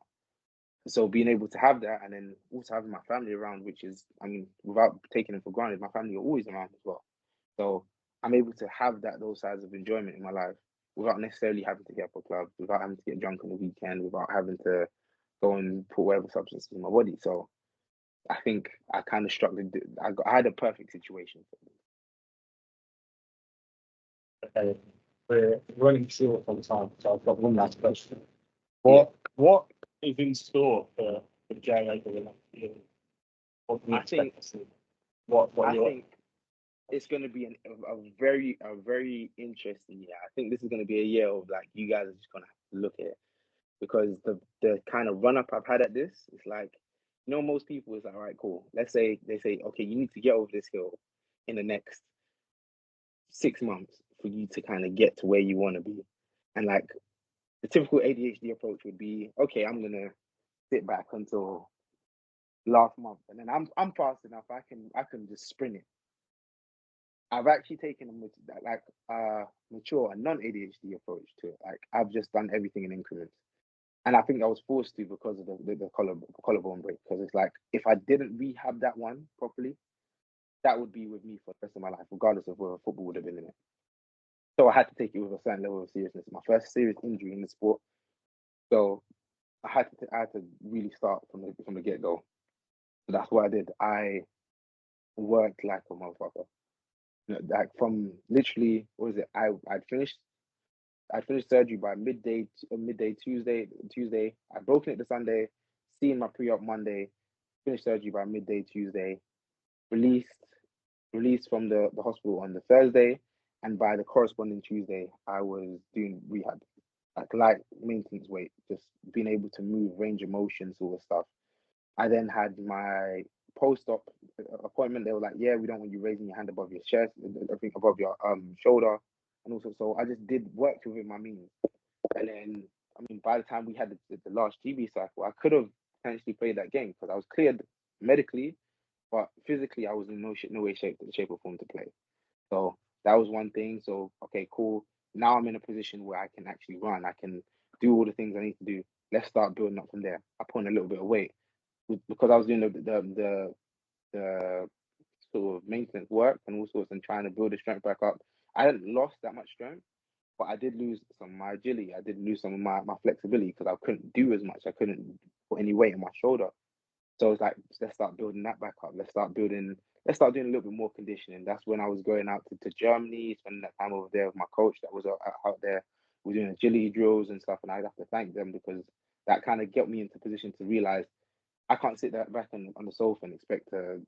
So being able to have that, and then also having my family around, which is, I mean, without taking it for granted, my family are always around as well. So I'm able to have those sides of enjoyment in my life without necessarily having to get up a club, without having to get drunk on the weekend, without having to go and put whatever substances in my body. So I think I kind of struck I had a perfect situation for me. Okay, we're running short on time, so I've got one last question. What is in store for Jay over the next year? What do you expect to see? I think it's going to be a very interesting year. I think this is going to be a year of like, you guys are just going to have to look at it, because the kind of run up I've had at this, it's like, most people is like, all right, cool. Let's say they say, okay, you need to get over this hill in the next 6 months for you to kind of get to where you want to be. And like the typical ADHD approach would be, okay, I'm gonna sit back until last month, and then I'm fast enough. I can just sprint it. I've actually taken a mature and non-ADHD approach to it. Like, I've just done everything in increments, and I think I was forced to because of the collarbone break. Because it's like, if I didn't rehab that one properly, that would be with me for the rest of my life, regardless of whether football would have been in it. So I had to take it with a certain level of seriousness. My first serious injury in the sport, so I had to really start from the get go. So that's what I did. I worked like a motherfucker. Like, from literally, what was it? I'd finished surgery by midday Tuesday. I'd broken it the Sunday, seeing my pre-op Monday, finished surgery by midday Tuesday, released from the hospital on the Thursday, and by the corresponding Tuesday, I was doing rehab, like light maintenance weight, just being able to move, range of motion sort of stuff. I then had my post-op appointment. They were like, "Yeah, we don't want you raising your hand above your chest, I think above your shoulder," and also, so I just did work within my means. And then, I mean, by the time we had the last GB cycle, I could have potentially played that game because I was cleared medically, but physically, I was in no way, shape or form to play. So that was one thing. So, okay, cool. Now I'm in a position where I can actually run. I can do all the things I need to do. Let's start building up from there. I put on a little bit of weight because I was doing the sort of maintenance work and all sorts, and trying to build the strength back up. I hadn't lost that much strength, but I did lose some of my agility. I did lose some of my flexibility because I couldn't do as much. I couldn't put any weight on my shoulder. So it's like, let's start building that back up. Let's start doing a little bit more conditioning. That's when I was going out to Germany, spending that time over there with my coach that was out there. We're doing agility drills and stuff, and I'd have to thank them because that kind of got me into position to realize I can't sit back on the sofa and expect to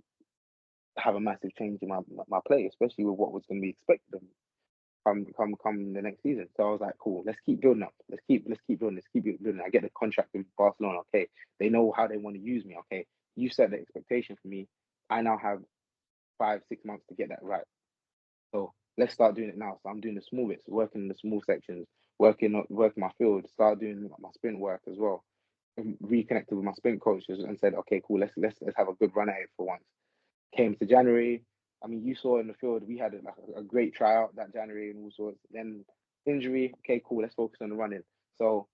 have a massive change in my play, especially with what was going to be expected of me come the next season. So I was like, cool, let's keep building up. Let's keep building. Let's keep building. I get the contract with Barcelona. Okay, they know how they want to use me. Okay, you set the expectation for me. I now have 5-6 months to get that right. So let's start doing it now. So I'm doing the small bits, working in the small sections, working my field, start doing my sprint work as well. And reconnected with my sprint coaches and said, okay, cool, let's have a good run at it for once. Came to January. I mean, you saw in the field, we had a great tryout that January and all sorts. Then injury, okay, cool, let's focus on the running. So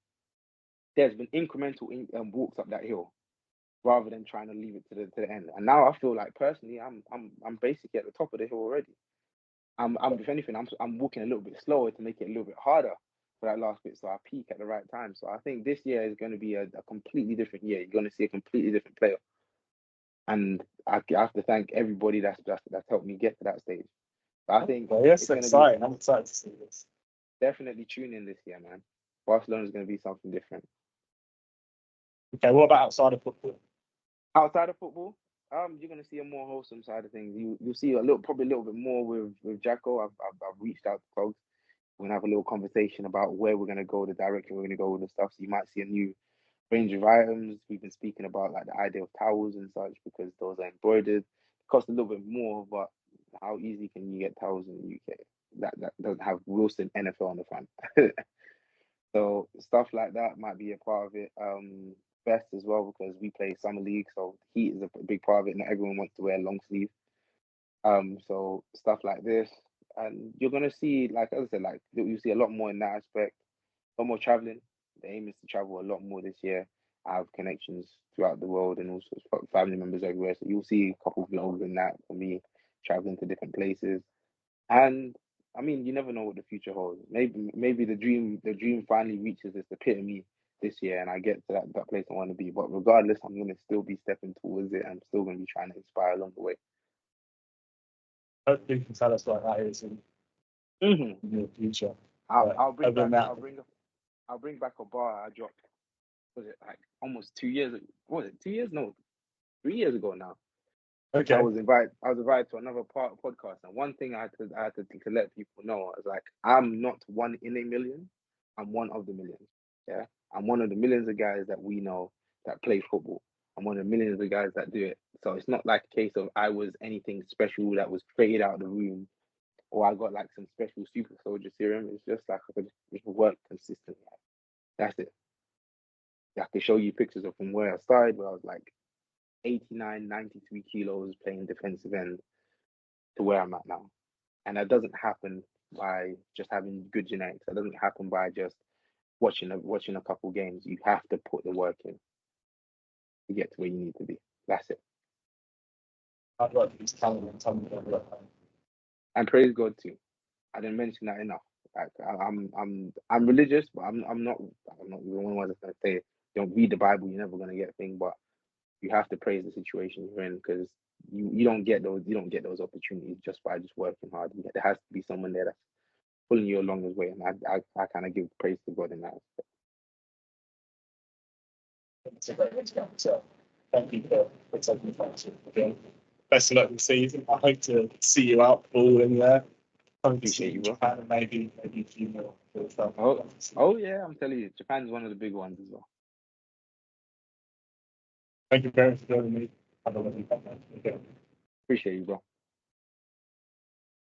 there's been incremental walks up that hill rather than trying to leave it to the end. And now I feel like, personally, I'm basically at the top of the hill already. If anything, I'm walking a little bit slower to make it a little bit harder for that last bit, so I peak at the right time. So I think this year is going to be a completely different year. You're going to see a completely different player. And I have to thank everybody that's helped me get to that stage. I think Well, yes, it's going to be exciting. I'm excited to see this. definitely tune in this year, man. Barcelona is going to be something different. Okay, what about outside of football? Outside of football, you're going to see a more wholesome side of things. You'll see probably a little bit more with Jacko. I've reached out to folks. We're going to have a little conversation about where we're going to go, the direction we're going to go with the stuff. So you might see a new range of items. We've been speaking about like the idea of towels and such because those are embroidered. It costs a little bit more, but how easy can you get towels in the UK that doesn't have Wilson NFL on the front? So stuff like that might be a part of it. Best as well because we play summer league, so heat is a big part of it. Not everyone wants to wear long sleeve. So stuff like this, and you're gonna see, like as I said, like you see a lot more in that aspect. A lot more traveling. The aim is to travel a lot more this year. I have connections throughout the world and also family members everywhere. So you'll see a couple of vlogs in that for me, traveling to different places. And I mean, you never know what the future holds. Maybe the dream finally reaches its epitome this year, and I get to that place I want to be. But regardless, I'm gonna still be stepping towards it. I'm still gonna be trying to inspire along the way. Hopefully, you can tell us what that is in the near future. I'll bring other than back. that, I'll bring back a bar I dropped. Was it like almost 2 years ago? Was it 2 years? No, 3 years ago now. okay. I was invited to another podcast, and one thing I had to let people know is like I'm not one in a million. I'm one of the millions. Yeah, I'm one of the millions of guys that we know that play football. I'm one of the millions of guys that do it. So it's not like a case of I was anything special that was created out of the room, or I got like some special super soldier serum. It's just like I could just work consistently. That's it. I can show you pictures of from where I started, where I was like 89, 93 kilos playing defensive end to where I'm at now. And that doesn't happen by just having good genetics. That doesn't happen by just watching a couple games. You have to put the work in to get to where you need to be. That's it. I'd like to talent and tell me what And praise God too. I didn't mention that enough. Like I'm religious, but I'm not the one that's gonna say don't read the Bible. You're never gonna get a thing, but you have to praise the situation you're in because you don't get those opportunities just by just working hard. There has to be someone there that's pulling you along the way, and I kind of give praise to God in that aspect. it's a great way to go. So thank you for taking the time to again. Best of luck this season. I hope to see you out all in there. Hope to see Appreciate you you, bro. Japan and maybe a few more. Oh yeah, I'm telling you, Japan's one of the big ones as well. Thank you very much for joining me. Have a lovely day. Appreciate you, bro.